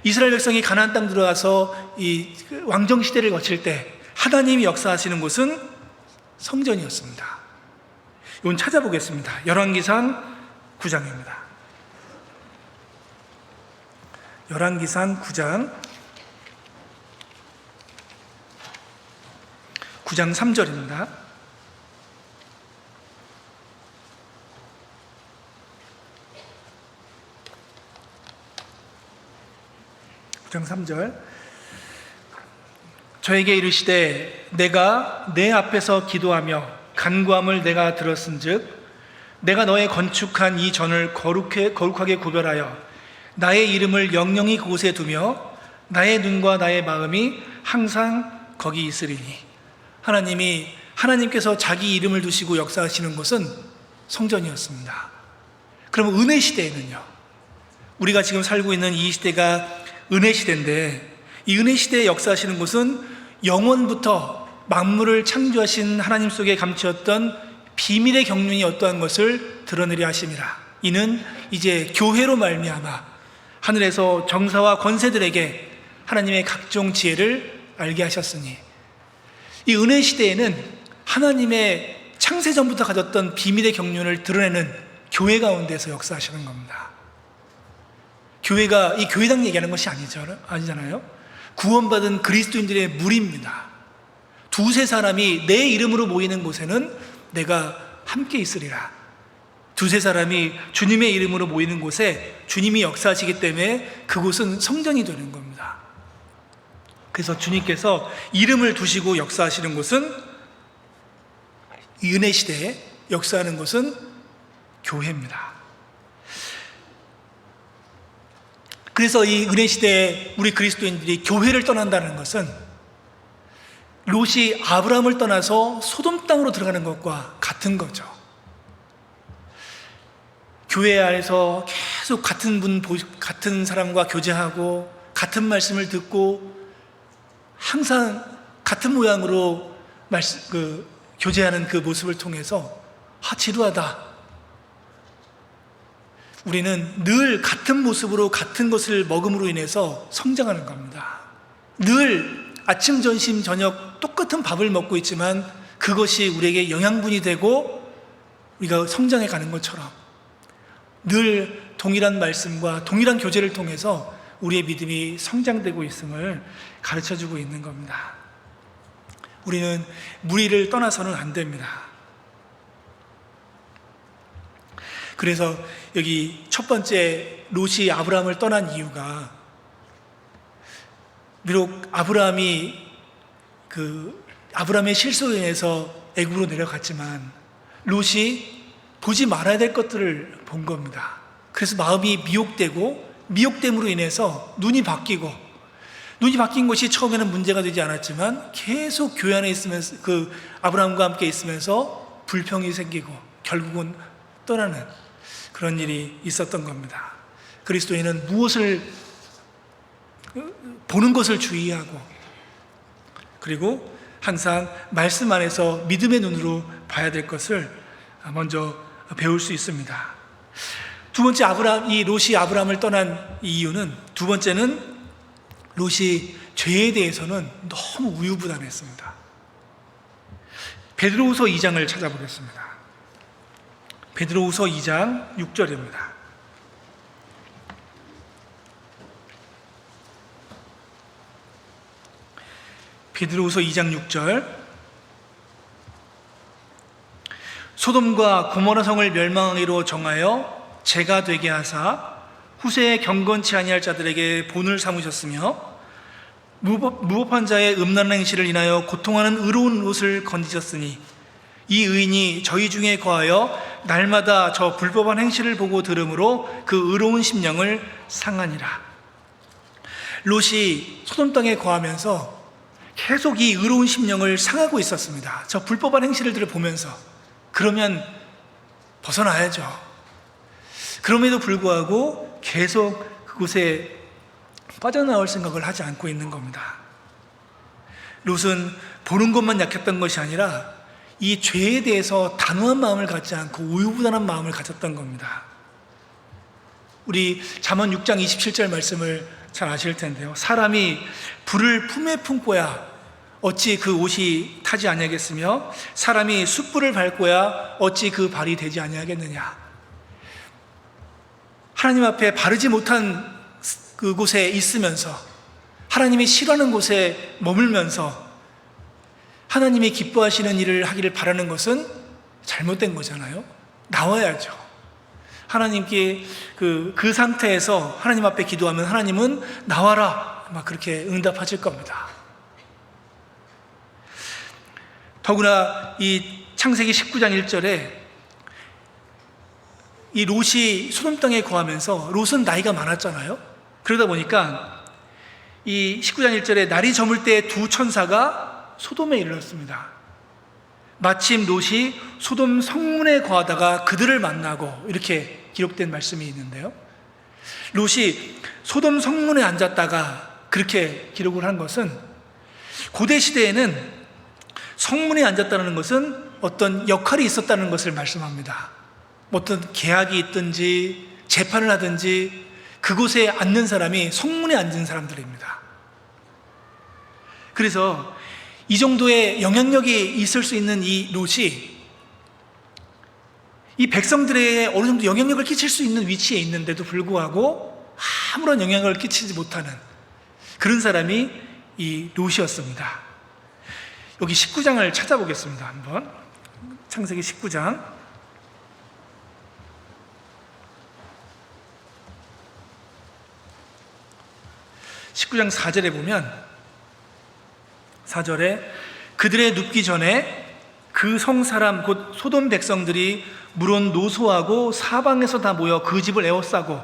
이스라엘 백성이 가나안 땅 들어가서 이 왕정 시대를 거칠 때 하나님이 역사하시는 곳은 성전이었습니다. 이건 찾아보겠습니다. 열왕기상 9장입니다. 열왕기상 9장 3절입니다. 장 3절 저에게 이르시되 내가 내 앞에서 기도하며 간구함을 내가 들었은즉 내가 너의 건축한 이 전을 거룩하게 구별하여 나의 이름을 영영히 그곳에 두며 나의 눈과 나의 마음이 항상 거기 있으리니. 하나님께서 자기 이름을 두시고 역사하시는 곳은 성전이었습니다. 그럼 은혜 시대에는요, 우리가 지금 살고 있는 이 시대가 은혜 시대인데 이 은혜 시대에 역사하시는 곳은 영원부터 만물을 창조하신 하나님 속에 감추었던 비밀의 경륜이 어떠한 것을 드러내려 하심이라. 이는 이제 교회로 말미암아 하늘에서 정사와 권세들에게 하나님의 각종 지혜를 알게 하셨으니, 이 은혜 시대에는 하나님의 창세전부터 가졌던 비밀의 경륜을 드러내는 교회 가운데서 역사하시는 겁니다. 교회가 이 교회당 얘기하는 것이 아니잖아요. 구원받은 그리스도인들의 무리입니다. 두세 사람이 내 이름으로 모이는 곳에는 내가 함께 있으리라. 두세 사람이 주님의 이름으로 모이는 곳에 주님이 역사하시기 때문에 그곳은 성전이 되는 겁니다. 그래서 주님께서 이름을 두시고 역사하시는 곳은, 이 은혜 시대에 역사하는 곳은 교회입니다. 그래서 이 은혜 시대에 우리 그리스도인들이 교회를 떠난다는 것은 롯이 아브라함을 떠나서 소돔 땅으로 들어가는 것과 같은 거죠. 교회 안에서 계속 같은 사람과 교제하고 같은 말씀을 듣고 항상 같은 모양으로 교제하는 그 모습을 통해서 지루하다. 우리는 늘 같은 모습으로 같은 것을 먹음으로 인해서 성장하는 겁니다. 늘 아침, 점심, 저녁 똑같은 밥을 먹고 있지만 그것이 우리에게 영양분이 되고 우리가 성장해 가는 것처럼 늘 동일한 말씀과 동일한 교제를 통해서 우리의 믿음이 성장되고 있음을 가르쳐주고 있는 겁니다. 우리는 무리를 떠나서는 안 됩니다. 그래서 여기 첫 번째 롯이 아브라함을 떠난 이유가, 비록 아브라함의 실수로 인해서 애굽으로 내려갔지만 롯이 보지 말아야 될 것들을 본 겁니다. 그래서 마음이 미혹됨으로 인해서 눈이 바뀐 것이 처음에는 문제가 되지 않았지만 계속 교회 안에 있으면서 아브라함과 함께 있으면서 불평이 생기고 결국은 떠나는 그런 일이 있었던 겁니다. 그리스도인은 무엇을 보는 것을 주의하고, 그리고 항상 말씀 안에서 믿음의 눈으로 봐야 될 것을 먼저 배울 수 있습니다. 두 번째, 이 롯이 아브라함을 떠난 이유는, 두 번째는 롯이 죄에 대해서는 너무 우유부단했습니다. 베드로후서 2장을 찾아보겠습니다. 베드로후서 2장 6절입니다. 베드로후서 2장 6절. 소돔과 고모라 성을 멸망하기로 정하여 죄가 되게 하사 후세에 경건치 아니할 자들에게 본을 삼으셨으며 무법한 자의 음란한 행실을 인하여 고통하는 의로운 롯을 건지셨으니 이 의인이 저희 중에 거하여 날마다 저 불법한 행실을 보고 들음으로 그 의로운 심령을 상하니라. 롯이 소돔 땅에 거하면서 계속 이 의로운 심령을 상하고 있었습니다. 저 불법한 행실들을 보면서. 그러면 벗어나야죠. 그럼에도 불구하고 계속 그곳에 빠져나올 생각을 하지 않고 있는 겁니다. 롯은 보는 것만 약했던 것이 아니라 이 죄에 대해서 단호한 마음을 갖지 않고 우유부단한 마음을 가졌던 겁니다. 우리 잠언 6장 27절 말씀을 잘 아실 텐데요. 사람이 불을 품에 품고야 어찌 그 옷이 타지 아니하겠으며 사람이 숯불을 밟고야 어찌 그 발이 되지 아니하겠느냐. 하나님 앞에 바르지 못한 그곳에 있으면서, 하나님이 싫어하는 곳에 머물면서 하나님이 기뻐하시는 일을 하기를 바라는 것은 잘못된 거잖아요. 나와야죠. 하나님께 그 상태에서 하나님 앞에 기도하면 하나님은 나와라 막 그렇게 응답하실 겁니다. 더구나 이 창세기 19장 1절에 이 롯이 소돔 땅에 거하면서, 롯은 나이가 많았잖아요. 그러다 보니까 이 19장 1절에 날이 저물 때 두 천사가 소돔에 이르렀습니다. 마침 롯이 소돔 성문에 거하다가 그들을 만나고, 이렇게 기록된 말씀이 있는데요. 롯이 소돔 성문에 앉았다가 그렇게 기록을 한 것은, 고대 시대에는 성문에 앉았다는 것은 어떤 역할이 있었다는 것을 말씀합니다. 어떤 계약이 있든지 재판을 하든지 그곳에 앉는 사람이 성문에 앉은 사람들입니다. 그래서 이 정도의 영향력이 있을 수 있는 이 롯이 이 백성들에게 어느 정도 영향력을 끼칠 수 있는 위치에 있는데도 불구하고 아무런 영향을 끼치지 못하는 그런 사람이 이 롯이었습니다. 여기 19장을 찾아보겠습니다. 한번 창세기 19장 19장 4절에 보면 4절에 그들의 눕기 전에 그 성 사람 곧 소돔 백성들이 물론 노소하고 사방에서 다 모여 그 집을 에워싸고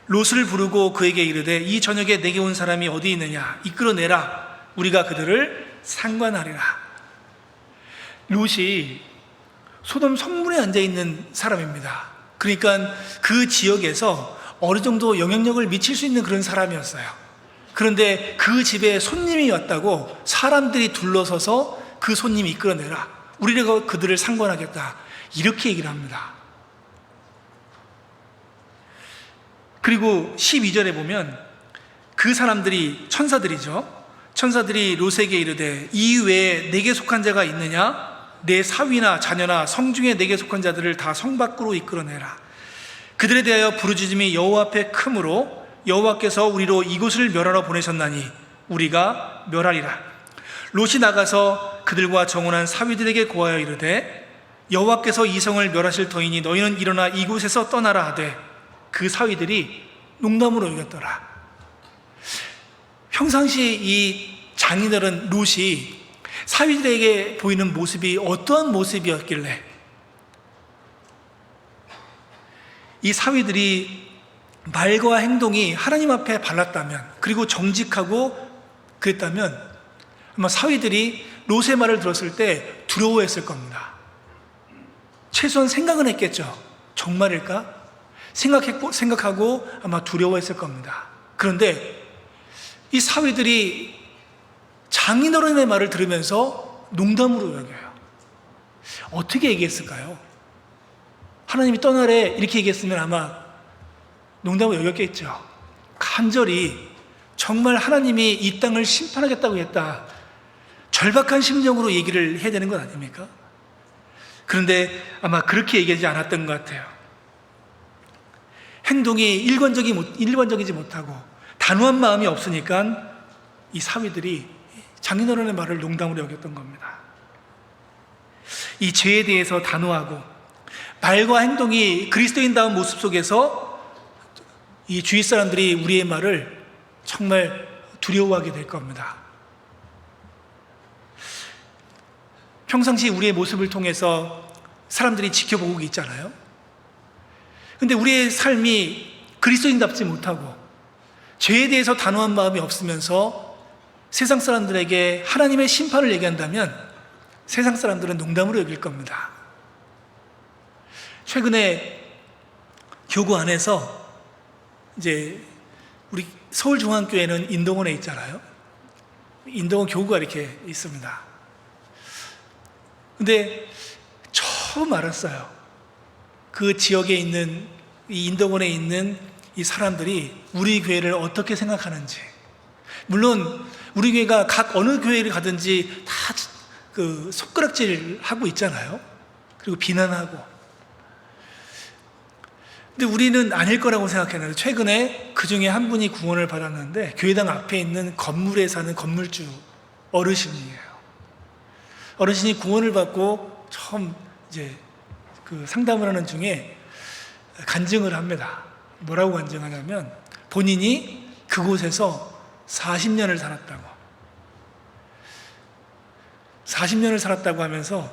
롯을 부르고 그에게 이르되 이 저녁에 내게 온 사람이 어디 있느냐 이끌어내라 우리가 그들을 상관하리라. 롯이 소돔 성문에 앉아있는 사람입니다. 그러니까 그 지역에서 어느 정도 영향력을 미칠 수 있는 그런 사람이었어요. 그런데 그 집에 손님이 왔다고 사람들이 둘러서서 그 손님이 이끌어내라 우리가 그들을 상관하겠다 이렇게 얘기를 합니다. 그리고 12절에 보면 그 사람들이 천사들이죠. 천사들이 롯에게 이르되 이 외에 내게 속한 자가 있느냐 내 사위나 자녀나 성중에 내게 속한 자들을 다 성 밖으로 이끌어내라. 그들에 대하여 부르짖음이 여호와 앞에 크므로 여호와께서 우리로 이곳을 멸하러 보내셨나니 우리가 멸하리라. 롯이 나가서 그들과 정혼한 사위들에게 고하여 이르되 여호와께서 이 성을 멸하실 터이니 너희는 일어나 이곳에서 떠나라 하되 그 사위들이 농담으로 여겼더라. 평상시 이 장인어른 롯이 사위들에게 보이는 모습이 어떠한 모습이었길래 이 사위들이 말과 행동이 하나님 앞에 발랐다면 그리고 정직하고 그랬다면 아마 사위들이 롯의 말을 들었을 때 두려워했을 겁니다. 최소한 생각은 했겠죠. 정말일까? 생각하고 아마 두려워했을 겁니다. 그런데 이 사위들이 장인어른의 말을 들으면서 농담으로 여겨요. 어떻게 얘기했을까요? 하나님이 떠나래 이렇게 얘기했으면 아마 농담으로 여겼겠죠. 간절히 정말 하나님이 이 땅을 심판하겠다고 했다. 절박한 심정으로 얘기를 해야 되는 것 아닙니까? 그런데 아마 그렇게 얘기하지 않았던 것 같아요. 행동이 일관적이지 못하고 단호한 마음이 없으니까 이 사위들이 장인어른의 말을 농담으로 여겼던 겁니다. 이 죄에 대해서 단호하고 말과 행동이 그리스도인다운 모습 속에서 이 주위 사람들이 우리의 말을 정말 두려워하게 될 겁니다. 평상시 우리의 모습을 통해서 사람들이 지켜보고 있잖아요. 근데 우리의 삶이 그리스도인답지 못하고 죄에 대해서 단호한 마음이 없으면서 세상 사람들에게 하나님의 심판을 얘기한다면 세상 사람들은 농담으로 여길 겁니다. 최근에 교구 안에서 이제 우리 서울중앙교회는 인동원에 있잖아요. 인동원 교구가 이렇게 있습니다. 근데 처음 알았어요. 그 지역에 있는 이 인동원에 있는 이 사람들이 우리 교회를 어떻게 생각하는지. 물론 우리 교회가 각 어느 교회를 가든지 다 그 손가락질 하고 있잖아요. 그리고 비난하고. 근데 우리는 아닐 거라고 생각했는데 최근에 그 중에 한 분이 구원을 받았는데 교회당 앞에 있는 건물에 사는 건물주 어르신이에요. 어르신이 구원을 받고 처음 이제 그 상담을 하는 중에 간증을 합니다. 뭐라고 간증하냐면 본인이 그곳에서 40년을 살았다고. 40년을 살았다고 하면서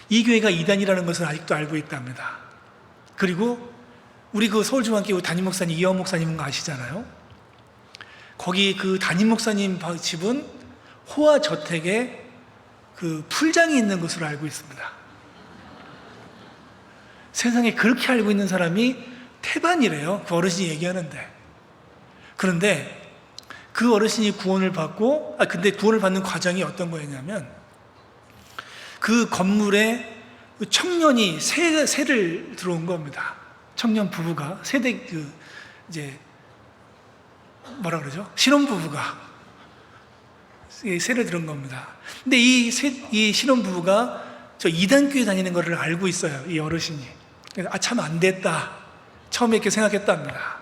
이 교회가 이단이라는 것을 아직도 알고 있답니다. 그리고 우리 그 서울중앙교회 담임 목사님 이영 목사님인 거 아시잖아요. 거기 그 담임 목사님 집은 호화 저택에 그 풀장이 있는 것으로 알고 있습니다. 세상에 그렇게 알고 있는 사람이 태반이래요. 그 어르신이 얘기하는데. 그런데 그 어르신이 구원을 받고, 근데 구원을 받는 과정이 어떤 거였냐면 그 건물에 청년이 세를 들어온 겁니다. 청년 부부가 세대 이제 뭐라 그러죠? 신혼 부부가 세를 들은 겁니다. 근데 이 신혼부부가 저 이단교회 다니는 것을 알고 있어요, 이 어르신이. 그래서 참 안 됐다, 처음에 이렇게 생각했답니다.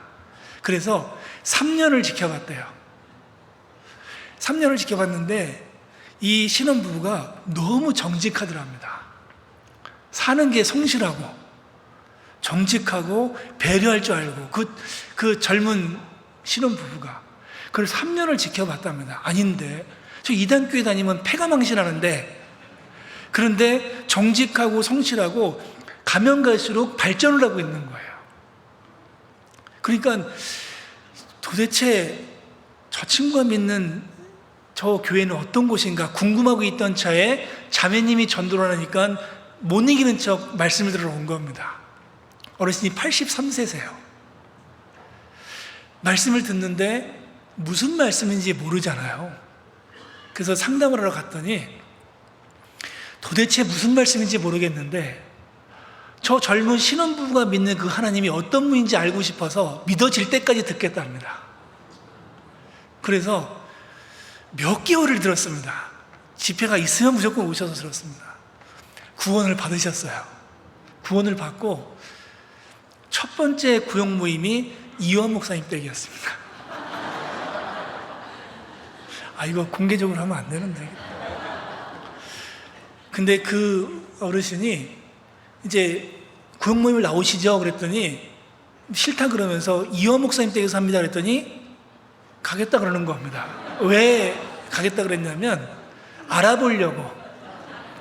그래서 3년을 지켜봤대요. 3년을 지켜봤는데 이 신혼부부가 너무 정직하더랍니다. 사는 게 성실하고 정직하고 배려할 줄 알고 그 젊은 신혼부부가 그걸 3년을 지켜봤답니다. 아닌데 저 이단교회 다니면 패가망신하는데, 그런데 정직하고 성실하고 가면 갈수록 발전을 하고 있는 거예요. 그러니까 도대체 저 친구가 믿는 저 교회는 어떤 곳인가 궁금하고 있던 차에 자매님이 전도를 하니까 못 이기는 척 말씀을 들으러 온 겁니다. 어르신이 83세세요. 말씀을 듣는데 무슨 말씀인지 모르잖아요. 그래서 상담을 하러 갔더니 도대체 무슨 말씀인지 모르겠는데 저 젊은 신혼부부가 믿는 그 하나님이 어떤 분인지 알고 싶어서 믿어질 때까지 듣겠답니다. 그래서 몇 개월을 들었습니다. 집회가 있으면 무조건 오셔서 들었습니다. 구원을 받으셨어요. 구원을 받고 첫 번째 구역 모임이 이완 목사님 댁이었습니다. 이거 공개적으로 하면 안 되는데. 근데 그 어르신이 이제 구역 모임을 나오시죠? 그랬더니 싫다 그러면서 이완 목사님 댁에서 합니다 그랬더니 가겠다 그러는 겁니다. 왜 가겠다 그랬냐면 알아보려고,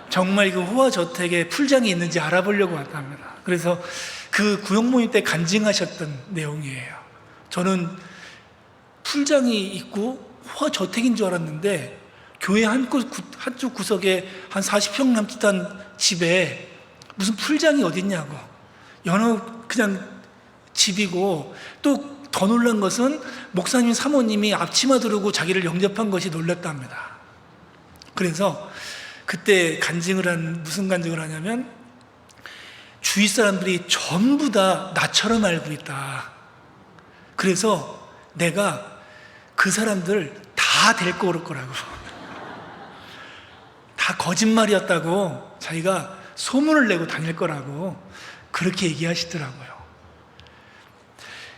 정말 그 호화저택에 풀장이 있는지 알아보려고 왔답니다. 그래서 그 구역 모임 때 간증하셨던 내용이에요. 저는 풀장이 있고 호화저택인 줄 알았는데 교회 한쪽 구석에 한 40평 남짓한 집에 무슨 풀장이 어딨냐고, 여느 그냥 집이고, 또 더 놀란 것은 목사님 사모님이 앞치마 두르고 자기를 영접한 것이 놀랐답니다. 그래서 그때 무슨 간증을 하냐면 주위 사람들이 전부 다 나처럼 알고 있다. 그래서 내가 그 사람들 다 데리고 올 거라고, 다 거짓말이었다고 자기가 소문을 내고 다닐 거라고 그렇게 얘기하시더라고요.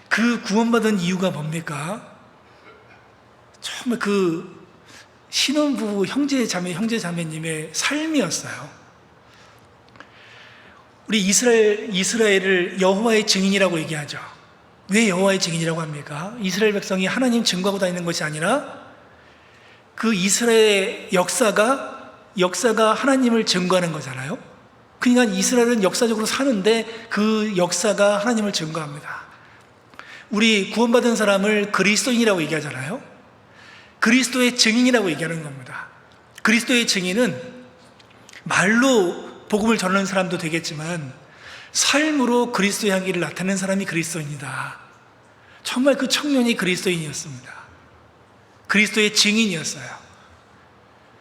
그 구원받은 이유가 뭡니까? 정말 그 신혼부부 형제자매님의 삶이었어요. 우리 이스라엘을 여호와의 증인이라고 얘기하죠. 왜 여호와의 증인이라고 합니까? 이스라엘 백성이 하나님 증거하고 다니는 것이 아니라 그 이스라엘의 역사가 하나님을 증거하는 거잖아요. 그러니까 이스라엘은 역사적으로 사는데 그 역사가 하나님을 증거합니다. 우리 구원받은 사람을 그리스도인이라고 얘기하잖아요. 그리스도의 증인이라고 얘기하는 겁니다. 그리스도의 증인은 말로 복음을 전하는 사람도 되겠지만 삶으로 그리스도의 향기를 나타내는 사람이 그리스도인이다. 정말 그 청년이 그리스도인이었습니다. 그리스도의 증인이었어요.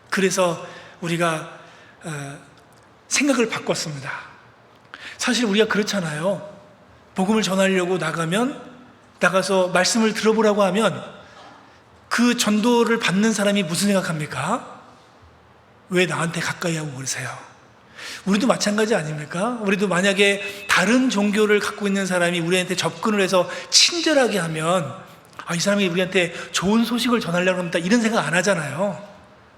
그래서 우리가 생각을 바꿨습니다. 사실 우리가 그렇잖아요. 복음을 전하려고 나가서 말씀을 들어보라고 하면 그 전도를 받는 사람이 무슨 생각합니까? 왜 나한테 가까이 하고 그러세요? 우리도 마찬가지 아닙니까? 우리도 만약에 다른 종교를 갖고 있는 사람이 우리한테 접근을 해서 친절하게 하면 이 사람이 우리한테 좋은 소식을 전하려고 합니다, 이런 생각 안 하잖아요.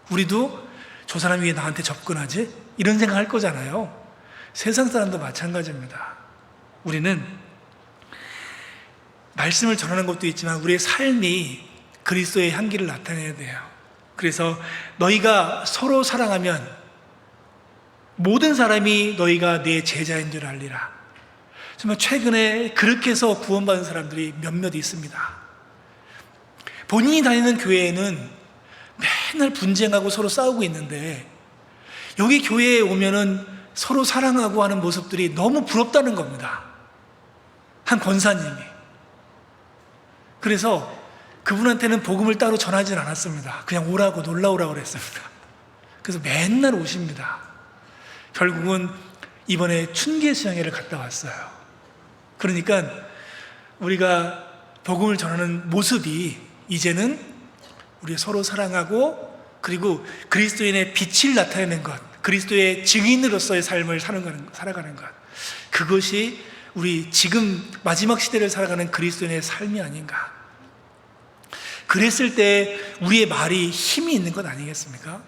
우리도 저 사람이 왜 나한테 접근하지? 이런 생각 할 거잖아요. 세상 사람도 마찬가지입니다. 우리는 말씀을 전하는 것도 있지만 우리의 삶이 그리스도의 향기를 나타내야 돼요. 그래서 너희가 서로 사랑하면 모든 사람이 너희가 내 제자인 줄 알리라. 정말 최근에 그렇게 해서 구원받은 사람들이 몇몇 있습니다. 본인이 다니는 교회에는 맨날 분쟁하고 서로 싸우고 있는데 여기 교회에 오면은 서로 사랑하고 하는 모습들이 너무 부럽다는 겁니다. 한 권사님이. 그래서 그분한테는 복음을 따로 전하진 않았습니다. 그냥 오라고, 놀라 오라고 그랬습니다. 그래서 맨날 오십니다. 결국은 이번에 춘계 수양회를 갔다 왔어요. 그러니까 우리가 복음을 전하는 모습이 이제는 우리 서로 사랑하고 그리고 그리스도인의 빛을 나타내는 것, 그리스도의 증인으로서의 삶을 살아가는 것, 그것이 우리 지금 마지막 시대를 살아가는 그리스도인의 삶이 아닌가. 그랬을 때 우리의 말이 힘이 있는 것 아니겠습니까?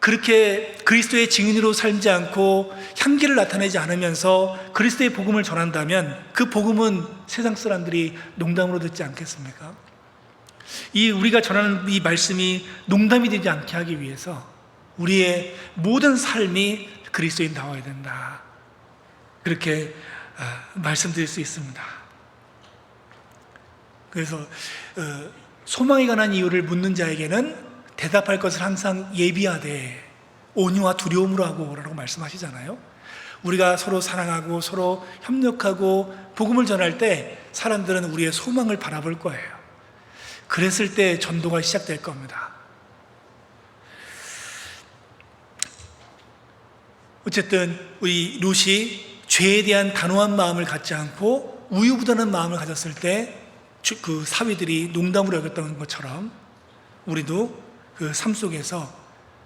그렇게 그리스도의 증인으로 살지 않고 향기를 나타내지 않으면서 그리스도의 복음을 전한다면 그 복음은 세상 사람들이 농담으로 듣지 않겠습니까? 우리가 전하는 이 말씀이 농담이 되지 않게 하기 위해서 우리의 모든 삶이 그리스도인 나와야 된다. 그렇게 말씀드릴 수 있습니다. 그래서 소망에 관한 이유를 묻는 자에게는 대답할 것을 항상 예비하되 온유와 두려움으로 하고 라고 말씀하시잖아요. 우리가 서로 사랑하고 서로 협력하고 복음을 전할 때 사람들은 우리의 소망을 바라볼 거예요. 그랬을 때 전도가 시작될 겁니다. 어쨌든 우리 롯이 죄에 대한 단호한 마음을 갖지 않고 우유부단한 마음을 가졌을 때 그 사위들이 농담으로 여겼던 것처럼 우리도 그 삶 속에서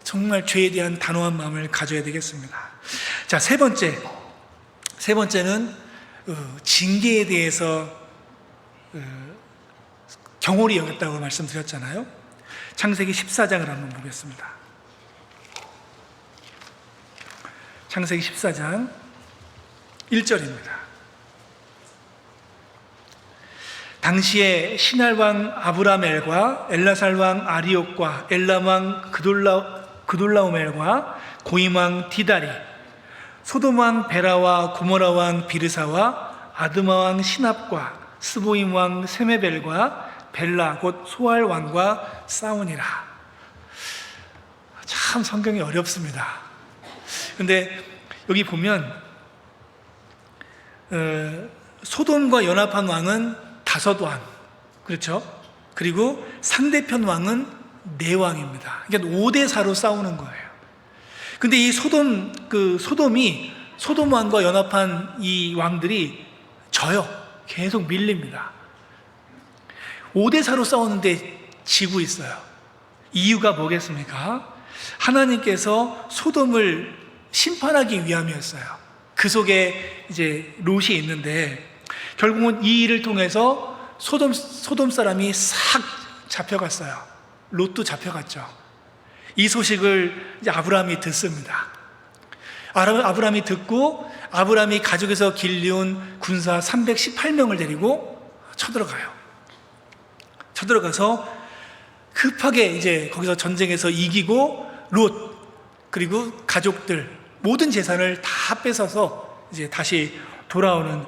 정말 죄에 대한 단호한 마음을 가져야 되겠습니다. 자, 세 번째는 징계에 대해서 경홀히 여겼다고 말씀드렸잖아요. 창세기 14장을 한번 보겠습니다. 창세기 14장 1절입니다. 당시에 신할 왕 아브라멜과 엘라살 왕 아리옥과 엘람 왕 그돌라오멜과 고임 왕 디다리, 소돔 왕 베라와 고모라 왕 비르사와 아드마 왕 시납과 스보임 왕 세메벨과 벨라 곧 소알 왕과 싸우니라. 참 성경이 어렵습니다. 근데 여기 보면 소돔과 연합한 왕은 다섯 왕, 그렇죠? 그리고 상대편 왕은 네 왕입니다. 그러니까 5대4로 싸우는 거예요. 근데 이 소돔이 소돔 왕과 연합한 이 왕들이 져요. 계속 밀립니다. 5대4로 싸우는데 지고 있어요. 이유가 뭐겠습니까? 하나님께서 소돔을 심판하기 위함이었어요. 그 속에 이제 롯이 있는데 결국은 이 일을 통해서 소돔 사람이 싹 잡혀갔어요. 롯도 잡혀갔죠. 이 소식을 이제 아브라함이 듣습니다. 아브라함이 듣고 아브라함이 가족에서 길리온 군사 318명을 데리고 쳐들어가서 급하게 이제 거기서 전쟁에서 이기고 롯 그리고 가족들 모든 재산을 다 뺏어서 이제 다시 돌아오는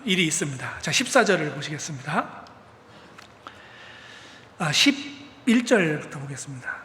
일이 있습니다. 자, 14절을 보시겠습니다. 11절부터 보겠습니다.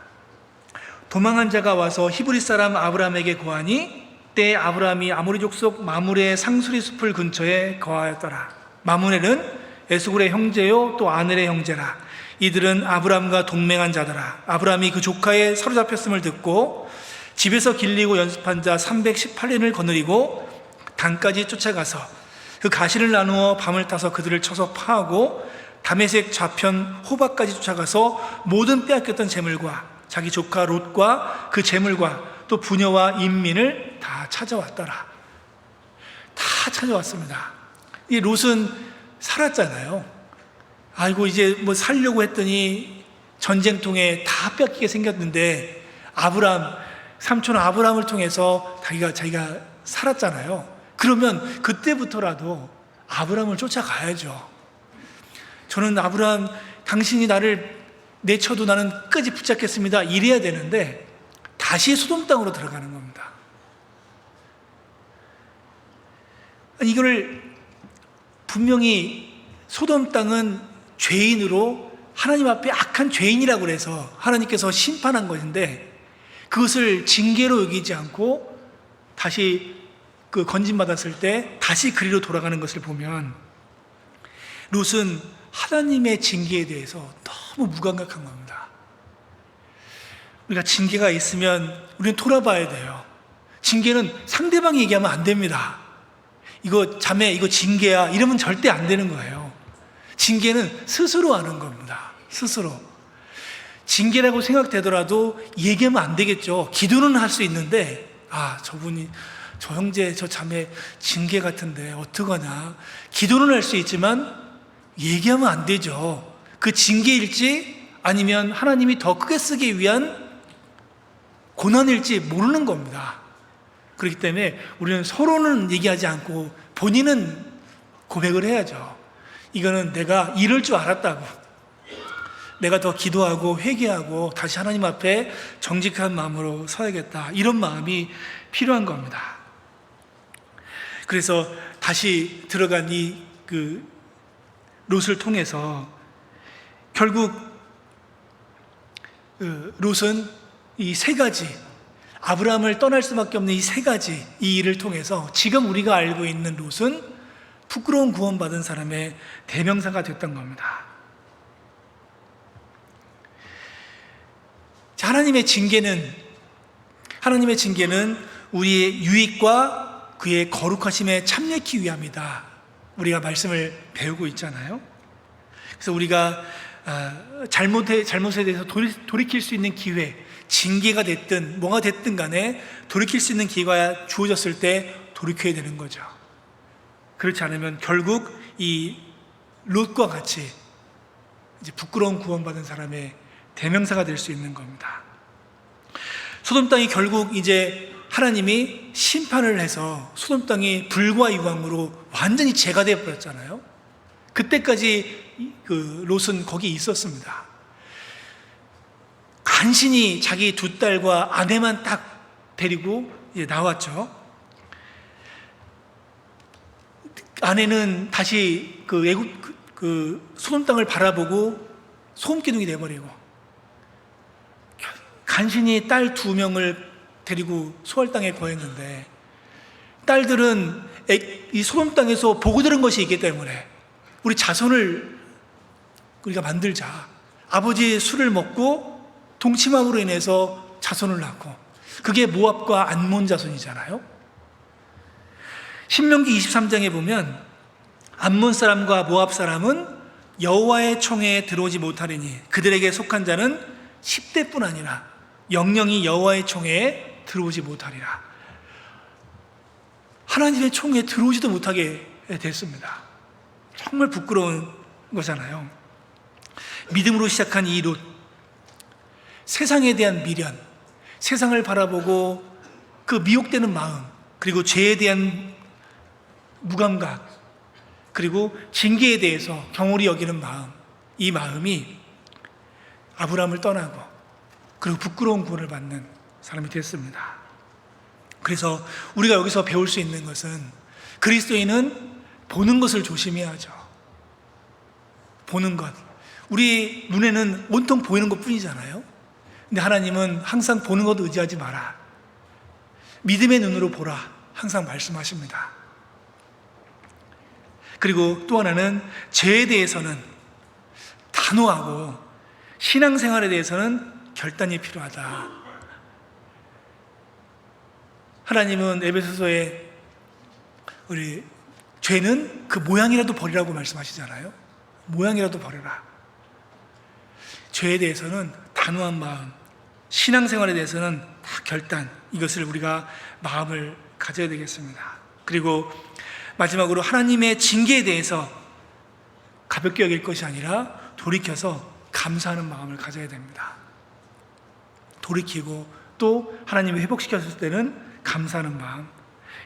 도망한 자가 와서 히브리 사람 아브라함에게 거하니 때에 아브라함이 아모리 족속 마므레의 상수리 숲을 근처에 거하였더라. 마므레는 에스굴의 형제요 또 아넬의 형제라. 이들은 아브라함과 동맹한 자더라. 아브라함이 그 조카의 사로잡혔음을 듣고 집에서 길리고 연습한 자 318인을 거느리고 단까지 쫓아가서 그 가시를 나누어 밤을 타서 그들을 쳐서 파하고 다메섹 좌편 호박까지 쫓아가서 모든 빼앗겼던 재물과 자기 조카 롯과 그 재물과 또 부녀와 인민을 다 찾아왔더라. 다 찾아왔습니다. 이 롯은 살았잖아요. 아이고 이제 뭐 살려고 했더니 전쟁통에 다 뺏기게 생겼는데 삼촌 아브라함을 통해서 자기가 살았잖아요. 그러면 그때부터라도 아브라함을 쫓아가야죠. 저는 아브라함, 당신이 나를 내쳐도 나는 끝까지 붙잡겠습니다. 이래야 되는데 다시 소돔 땅으로 들어가는 겁니다. 이거를 분명히 소돔 땅은 죄인으로 하나님 앞에 악한 죄인이라고 해서 하나님께서 심판한 것인데 그것을 징계로 여기지 않고 다시 그 건진받았을 때 다시 그리로 돌아가는 것을 보면 롯은 하나님의 징계에 대해서 너무 무감각한 겁니다. 우리가 징계가 있으면 우리는 돌아봐야 돼요. 징계는 상대방이 얘기하면 안 됩니다. 이거 자매 이거 징계야 이러면 절대 안 되는 거예요. 징계는 스스로 하는 겁니다. 스스로. 징계라고 생각되더라도 얘기하면 안 되겠죠. 기도는 할 수 있는데, 저분이, 저 형제, 저 자매 징계 같은데 어떡하냐. 기도는 할 수 있지만 얘기하면 안 되죠. 그 징계일지 아니면 하나님이 더 크게 쓰기 위한 고난일지 모르는 겁니다. 그렇기 때문에 우리는 서로는 얘기하지 않고 본인은 고백을 해야죠. 이거는 내가 이럴 줄 알았다고, 내가 더 기도하고 회개하고 다시 하나님 앞에 정직한 마음으로 서야겠다, 이런 마음이 필요한 겁니다. 그래서 다시 들어간 롯을 통해서 결국 롯은 이 세 가지, 아브라함을 떠날 수밖에 없는 이 세 가지, 이 일을 통해서 지금 우리가 알고 있는 롯은 부끄러운 구원받은 사람의 대명사가 됐던 겁니다. 자, 하나님의 징계는 우리의 유익과 그의 거룩하심에 참여하기 위함이다, 우리가 말씀을 배우고 있잖아요. 그래서 우리가 잘못에 대해서 돌이킬 수 있는 기회, 징계가 됐든 뭐가 됐든 간에 돌이킬 수 있는 기회가 주어졌을 때 돌이켜야 되는 거죠. 그렇지 않으면 결국 이 롯과 같이 이제 부끄러운 구원받은 사람의 대명사가 될 수 있는 겁니다. 소돔 땅이 결국 이제 하나님이 심판을 해서 소돔 땅이 불과 유황으로 완전히 재가 되어 버렸잖아요. 그때까지 롯은 거기 있었습니다. 간신히 자기 두 딸과 아내만 딱 데리고 이제 나왔죠. 아내는 다시 소돔 땅을 바라보고 소금기둥이 돼버리고, 간신히 딸 2명을 데리고 소알 땅에 거했는데, 딸들은 이 소돔 땅에서 보고 들은 것이 있기 때문에 우리 자손을 우리가 만들자, 아버지의 술을 먹고 동침함으로 인해서 자손을 낳고, 그게 모압과 암몬 자손이잖아요. 신명기 23장에 보면 암몬 사람과 모압 사람은 여호와의 총회에 들어오지 못하리니 그들에게 속한 자는 10대뿐 아니라 영영이 여호와의 총회에 들어오지 못하리라. 하나님의 총회에 들어오지도 못하게 됐습니다. 정말 부끄러운 거잖아요. 믿음으로 시작한 이 롯, 세상에 대한 미련, 세상을 바라보고 그 미혹되는 마음, 그리고 죄에 대한 무감각, 그리고 징계에 대해서 경홀히 여기는 마음, 이 마음이 아브라함을 떠나고 그리고 부끄러운 구원을 받는 사람이 됐습니다. 그래서 우리가 여기서 배울 수 있는 것은, 그리스도인은 보는 것을 조심해야 하죠. 보는 것, 우리 눈에는 온통 보이는 것 뿐이잖아요. 근데 하나님은 항상 보는 것 의지하지 마라, 믿음의 눈으로 보라, 항상 말씀하십니다. 그리고 또 하나는 죄에 대해서는 단호하고 신앙생활에 대해서는 결단이 필요하다. 하나님은 에베소서에 우리 죄는 그 모양이라도 버리라고 말씀하시잖아요. 모양이라도 버려라. 죄에 대해서는 단호한 마음, 신앙생활에 대해서는 다 결단, 이것을 우리가 마음을 가져야 되겠습니다. 그리고 마지막으로 하나님의 징계에 대해서 가볍게 여길 것이 아니라 돌이켜서 감사하는 마음을 가져야 됩니다. 돌이키고 또 하나님이 회복시켰을 때는 감사하는 마음,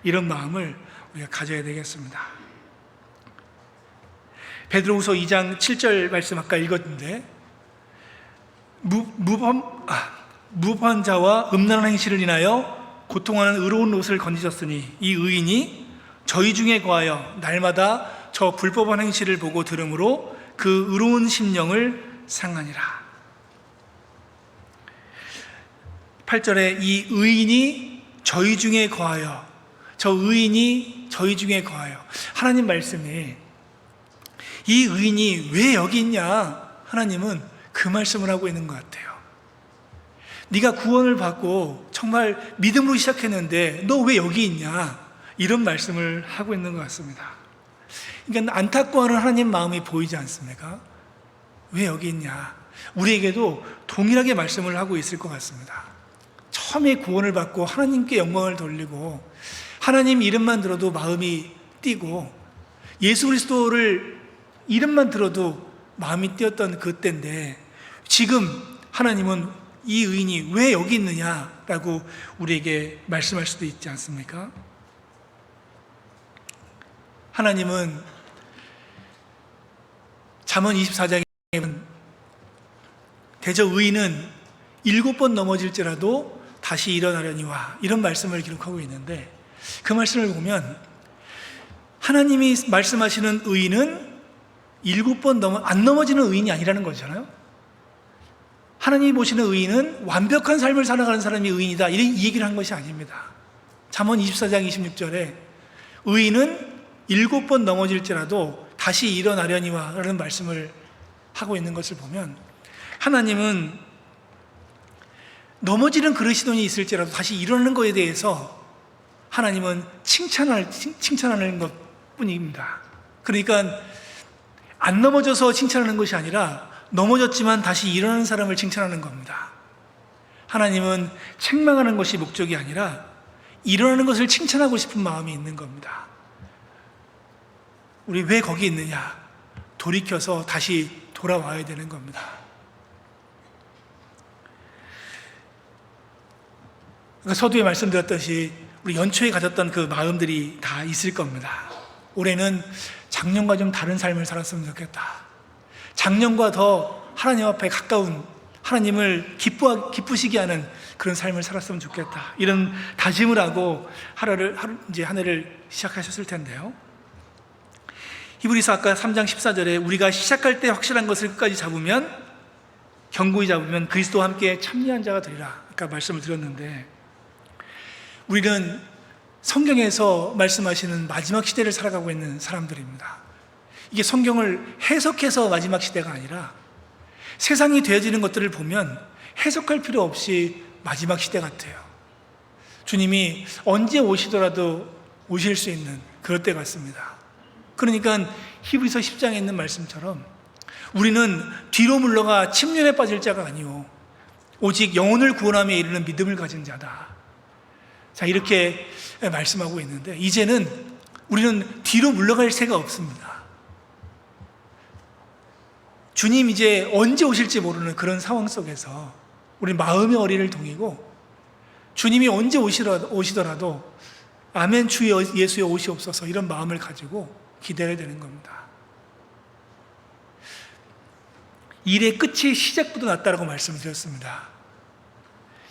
이런 마음을 우리가 가져야 되겠습니다. 베드로후서 2장 7절 말씀 아까 읽었는데, 무법한 자와 음란한 행실을 인하여 고통하는 의로운 롯을 건지셨으니 이 의인이 저희 중에 거하여 날마다 저 불법한 행실을 보고 들음으로 그 의로운 심령을 상하니라. 8절에 이 의인이 저희 중에 거하여, 저 의인이 저희 중에 거하여, 하나님 말씀이 이 의인이 왜 여기 있냐, 하나님은 그 말씀을 하고 있는 것 같아요. 네가 구원을 받고 정말 믿음으로 시작했는데 너 왜 여기 있냐, 이런 말씀을 하고 있는 것 같습니다. 그러니까 안타까워하는 하나님 마음이 보이지 않습니까? 왜 여기 있냐? 우리에게도 동일하게 말씀을 하고 있을 것 같습니다. 처음에 구원을 받고 하나님께 영광을 돌리고 하나님 이름만 들어도 마음이 뛰고 예수 그리스도를 이름만 들어도 마음이 뛰었던 그때인데, 지금 하나님은 이 의인이 왜 여기 있느냐라고 우리에게 말씀할 수도 있지 않습니까? 하나님은 잠언 24장에 대저 의인은 7번 넘어질지라도 다시 일어나려니와, 이런 말씀을 기록하고 있는데, 그 말씀을 보면 하나님이 말씀하시는 의인은 7번 안 넘어지는 의인이 아니라는 거잖아요. 하나님이 보시는 의인은 완벽한 삶을 살아가는 사람이 의인이다, 이 얘기를 한 것이 아닙니다. 잠언 24장 26절에 의인은 7번 넘어질지라도 다시 일어나려니와 라는 말씀을 하고 있는 것을 보면, 하나님은 넘어지는 그릇이 있을지라도 다시 일어나는 것에 대해서 하나님은 칭찬하는 것 뿐입니다. 그러니까 안 넘어져서 칭찬하는 것이 아니라 넘어졌지만 다시 일어나는 사람을 칭찬하는 겁니다. 하나님은 책망하는 것이 목적이 아니라 일어나는 것을 칭찬하고 싶은 마음이 있는 겁니다. 우리 왜 거기 있느냐? 돌이켜서 다시 돌아와야 되는 겁니다. 서두에 말씀드렸듯이 우리 연초에 가졌던 그 마음들이 다 있을 겁니다. 올해는 작년과 좀 다른 삶을 살았으면 좋겠다. 작년과 더 하나님 앞에 가까운, 하나님을 기쁘시게 하는 그런 삶을 살았으면 좋겠다. 이런 다짐을 하고 한 해를 시작하셨을 텐데요. 히브리서 아까 3장 14절에 우리가 시작할 때 확실한 것을 끝까지 잡으면, 견고히 잡으면 그리스도와 함께 참여한 자가 되리라. 아까 말씀을 드렸는데, 우리는 성경에서 말씀하시는 마지막 시대를 살아가고 있는 사람들입니다. 이게 성경을 해석해서 마지막 시대가 아니라 세상이 되어지는 것들을 보면 해석할 필요 없이 마지막 시대 같아요. 주님이 언제 오시더라도 오실 수 있는 그럴 때 같습니다. 그러니까 히브리서 10장에 있는 말씀처럼 우리는 뒤로 물러가 침륜에 빠질 자가 아니오 오직 영혼을 구원함에 이르는 믿음을 가진 자다. 자, 이렇게 말씀하고 있는데, 이제는 우리는 뒤로 물러갈 새가 없습니다. 주님 이제 언제 오실지 모르는 그런 상황 속에서 우리 마음의 어리를 동이고, 주님이 언제 오시더라도 아멘 주 예수의 오시옵소서, 이런 마음을 가지고 기다려야 되는 겁니다. 일의 끝이 시작보다 낫다라고 말씀드렸습니다.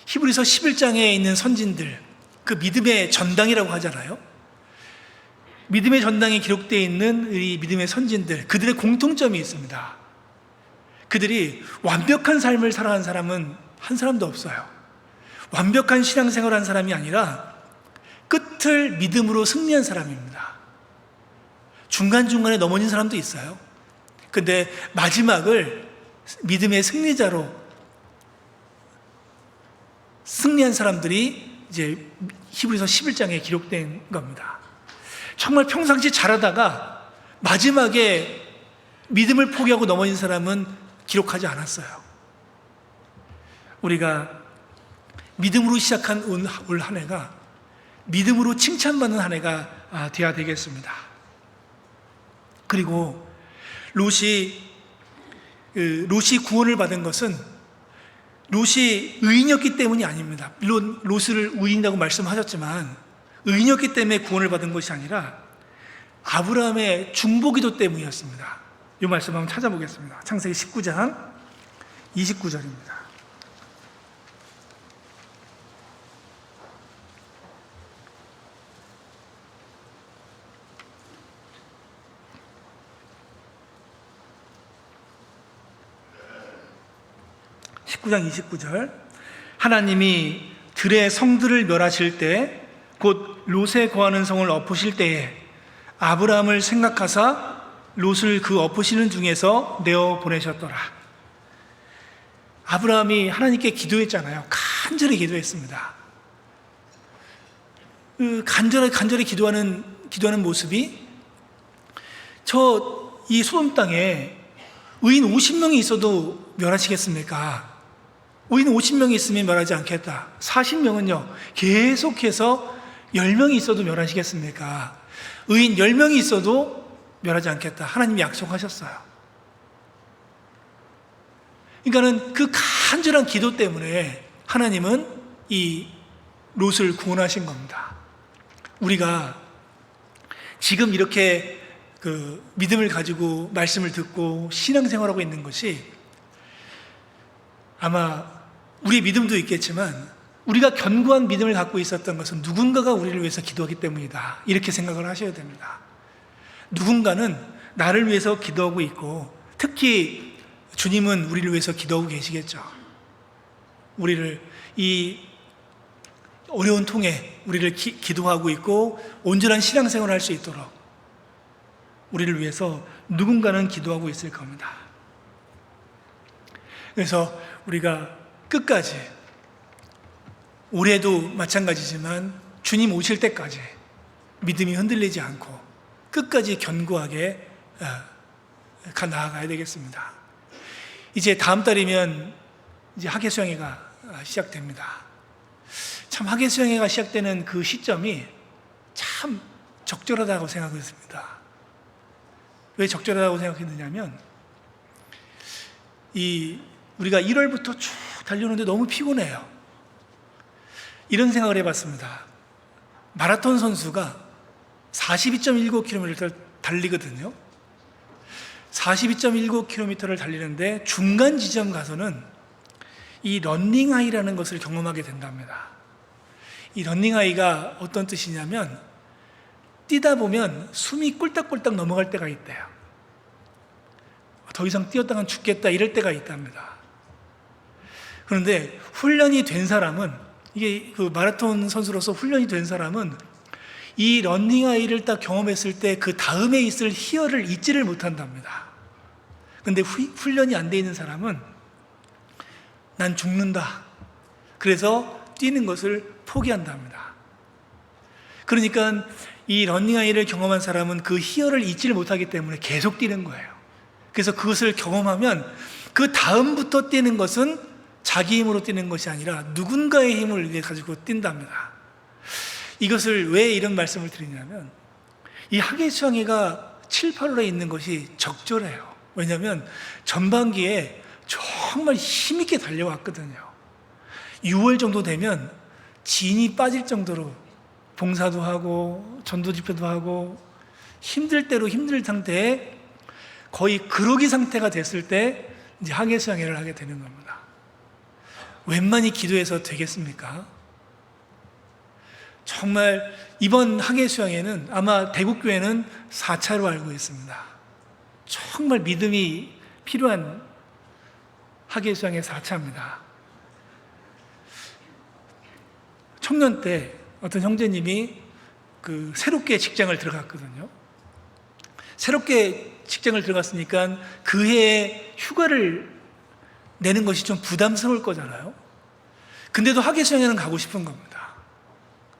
히브리서 11장에 있는 선진들, 그 믿음의 전당이라고 하잖아요. 믿음의 전당에 기록되어 있는 이 믿음의 선진들, 그들의 공통점이 있습니다. 그들이 완벽한 삶을 살아간 사람은 한 사람도 없어요. 완벽한 신앙생활을 한 사람이 아니라 끝을 믿음으로 승리한 사람입니다. 중간중간에 넘어진 사람도 있어요. 근데 마지막을 믿음의 승리자로 승리한 사람들이 이제 히브리서 11장에 기록된 겁니다. 정말 평상시 잘하다가 마지막에 믿음을 포기하고 넘어진 사람은 기록하지 않았어요. 우리가 믿음으로 시작한 올 한 해가 믿음으로 칭찬받는 한 해가 되어야 되겠습니다. 그리고 롯이 구원을 받은 것은 롯이 의인이었기 때문이 아닙니다. 물론 롯을 의인이라고 말씀하셨지만 의인이었기 때문에 구원을 받은 것이 아니라 아브라함의 중보기도 때문이었습니다. 이 말씀 한번 찾아보겠습니다. 창세기 19장 29절입니다. (19장 29절) 하나님이 들의 성들을 멸하실 때 곧 롯에 거하는 성을 엎으실 때에 아브라함을 생각하사 롯을 그 엎으시는 중에서 내어 보내셨더라. 아브라함이 하나님께 기도했잖아요. 간절히 기도했습니다. 그 간절히 기도하는 모습이 이 소돔 땅에 의인 50명이 있어도 멸하시겠습니까? 우리는 50명이 있으면 멸하지 않겠다. 40명은요, 계속해서 10명이 있어도 멸하시겠습니까? 의인 10명이 있어도 멸하지 않겠다. 하나님이 약속하셨어요. 그러니까는 그 간절한 기도 때문에 하나님은 이 롯을 구원하신 겁니다. 우리가 지금 이렇게 그 믿음을 가지고 말씀을 듣고 신앙생활하고 있는 것이 아마 우리의 믿음도 있겠지만 우리가 견고한 믿음을 갖고 있었던 것은 누군가가 우리를 위해서 기도하기 때문이다. 이렇게 생각을 하셔야 됩니다. 누군가는 나를 위해서 기도하고 있고 특히 주님은 우리를 위해서 기도하고 계시겠죠. 우리를 이 어려운 통에 우리를 기도하고 있고 온전한 신앙생활을 할 수 있도록 우리를 위해서 누군가는 기도하고 있을 겁니다. 그래서 우리가 끝까지 올해도 마찬가지지만 주님 오실 때까지 믿음이 흔들리지 않고 끝까지 견고하게 나아가야 되겠습니다. 이제 다음 달이면 이제 하계수양회가 시작됩니다. 참 하계수양회가 시작되는 그 시점이 참 적절하다고 생각했습니다. 왜 적절하다고 생각했느냐면 우리가 1월부터 쭉 달려오는데 너무 피곤해요. 이런 생각을 해봤습니다. 마라톤 선수가 42.19km를 달리거든요. 42.19km를 달리는데 중간 지점 가서는 이 런닝하이라는 것을 경험하게 된답니다. 이 런닝하이가 어떤 뜻이냐면 뛰다 보면 숨이 꿀딱꿀딱 넘어갈 때가 있대요. 더 이상 뛰었다간 죽겠다 이럴 때가 있답니다. 그런데 훈련이 된 사람은 이게 그 마라톤 선수로서 훈련이 된 사람은 이 런닝하이를 딱 경험했을 때 그 다음에 있을 희열을 잊지를 못한답니다. 그런데 훈련이 안 돼 있는 사람은 난 죽는다. 그래서 뛰는 것을 포기한답니다. 그러니까 이 런닝하이를 경험한 사람은 그 희열을 잊지를 못하기 때문에 계속 뛰는 거예요. 그래서 그것을 경험하면 그 다음부터 뛰는 것은 자기 힘으로 뛰는 것이 아니라 누군가의 힘을 가지고 뛴답니다. 이것을 왜 이런 말씀을 드리냐면 이 하계수양회가 7, 8월에 있는 것이 적절해요. 왜냐하면 전반기에 정말 힘있게 달려왔거든요. 6월 정도 되면 진이 빠질 정도로 봉사도 하고 전도 집회도 하고 힘들 대로 힘들 상태에 거의 그러기 상태가 됐을 때 이제 하계수양회를 하게 되는 겁니다. 웬만히 기도해서 되겠습니까? 정말 이번 하계수양회는 아마 대국교회는 4차로 알고 있습니다. 정말 믿음이 필요한 하계수양회 4차입니다. 청년 때 어떤 형제님이 새롭게 직장을 들어갔거든요. 새롭게 직장을 들어갔으니까 그 해에 휴가를 내는 것이 좀 부담스러울 거잖아요. 근데도 하계수양회는 가고 싶은 겁니다.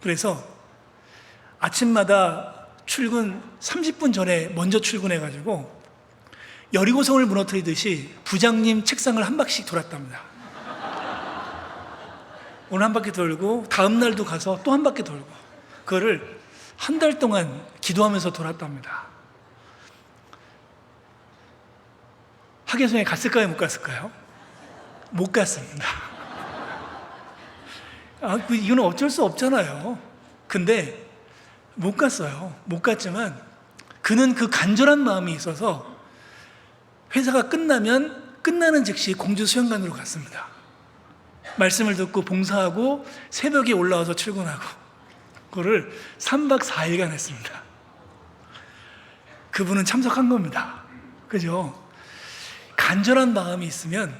그래서 아침마다 출근 30분 전에 먼저 출근해가지고 여리고성을 무너뜨리듯이 부장님 책상을 한 바퀴씩 돌았답니다. 오늘 한 바퀴 돌고 다음 날도 가서 또 한 바퀴 돌고 그거를 한 달 동안 기도하면서 돌았답니다. 하계수양회 갔을까요? 못 갔을까요? 못 갔습니다. 이거는 어쩔 수 없잖아요. 근데 못 갔어요. 못 갔지만 그는 그 간절한 마음이 있어서 회사가 끝나는 즉시 공주 수영관으로 갔습니다. 말씀을 듣고 봉사하고 새벽에 올라와서 출근하고 그거를 3박 4일간 했습니다. 그분은 참석한 겁니다. 그죠? 간절한 마음이 있으면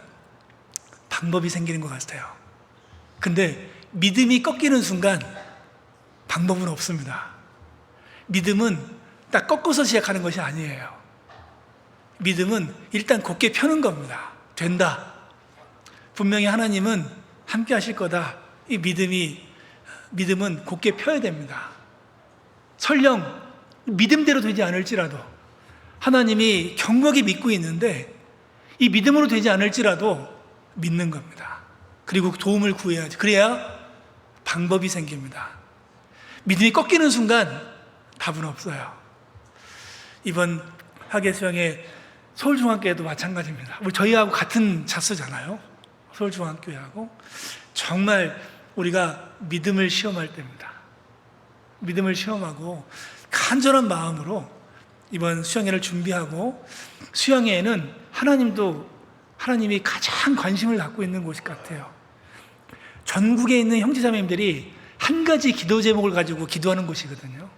방법이 생기는 것 같아요. 근데 믿음이 꺾이는 순간 방법은 없습니다. 믿음은 딱 꺾어서 시작하는 것이 아니에요. 믿음은 일단 곧게 펴는 겁니다. 된다. 분명히 하나님은 함께 하실 거다. 이 믿음은 곧게 펴야 됩니다. 설령 믿음대로 되지 않을지라도 하나님이 견고하게 믿고 있는데 이 믿음으로 되지 않을지라도 믿는 겁니다. 그리고 도움을 구해야지. 그래야 방법이 생깁니다. 믿음이 꺾이는 순간 답은 없어요. 이번 학예 수양회 서울중앙교회도 마찬가지입니다. 저희하고 같은 자수잖아요. 서울중앙교회하고. 정말 우리가 믿음을 시험할 때입니다. 믿음을 시험하고 간절한 마음으로 이번 수양회를 준비하고, 수양회에는 하나님이 가장 관심을 갖고 있는 곳 같아요. 전국에 있는 형제자매님들이 한 가지 기도 제목을 가지고 기도하는 곳이거든요.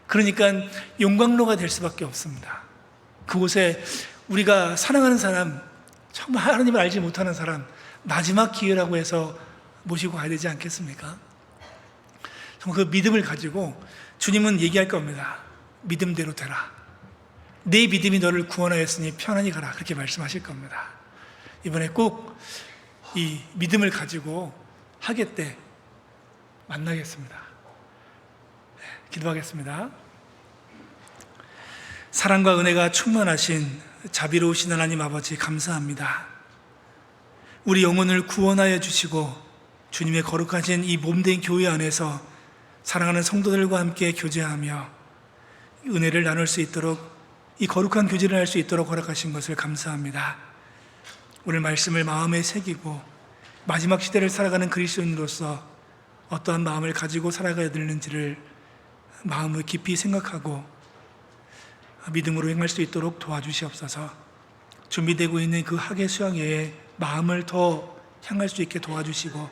그러니까 용광로가 될 수밖에 없습니다. 그곳에 우리가 사랑하는 사람, 정말 하나님을 알지 못하는 사람, 마지막 기회라고 해서 모시고 가야 되지 않겠습니까? 정말 그 믿음을 가지고 주님은 얘기할 겁니다. 믿음대로 되라. 내 믿음이 너를 구원하였으니 편안히 가라. 그렇게 말씀하실 겁니다. 이번에 꼭 이 믿음을 가지고 하게 때 만나겠습니다. 기도하겠습니다. 사랑과 은혜가 충만하신 자비로우신 하나님 아버지, 감사합니다. 우리 영혼을 구원하여 주시고 주님의 거룩하신 이 몸된 교회 안에서 사랑하는 성도들과 함께 교제하며 은혜를 나눌 수 있도록, 이 거룩한 교제를 할 수 있도록 허락하신 것을 감사합니다. 오늘 말씀을 마음에 새기고 마지막 시대를 살아가는 그리스도인으로서 어떠한 마음을 가지고 살아가야 되는지를 마음을 깊이 생각하고 믿음으로 행할 수 있도록 도와주시옵소서. 준비되고 있는 그 학예 수양회에 마음을 더 향할 수 있게 도와주시고,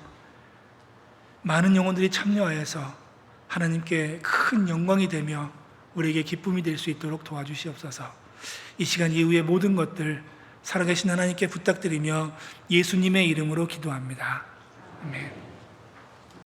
많은 영혼들이 참여하여서 하나님께 큰 영광이 되며 우리에게 기쁨이 될 수 있도록 도와주시옵소서. 이 시간 이후의 모든 것들 살아계신 하나님께 부탁드리며 예수님의 이름으로 기도합니다. 아멘.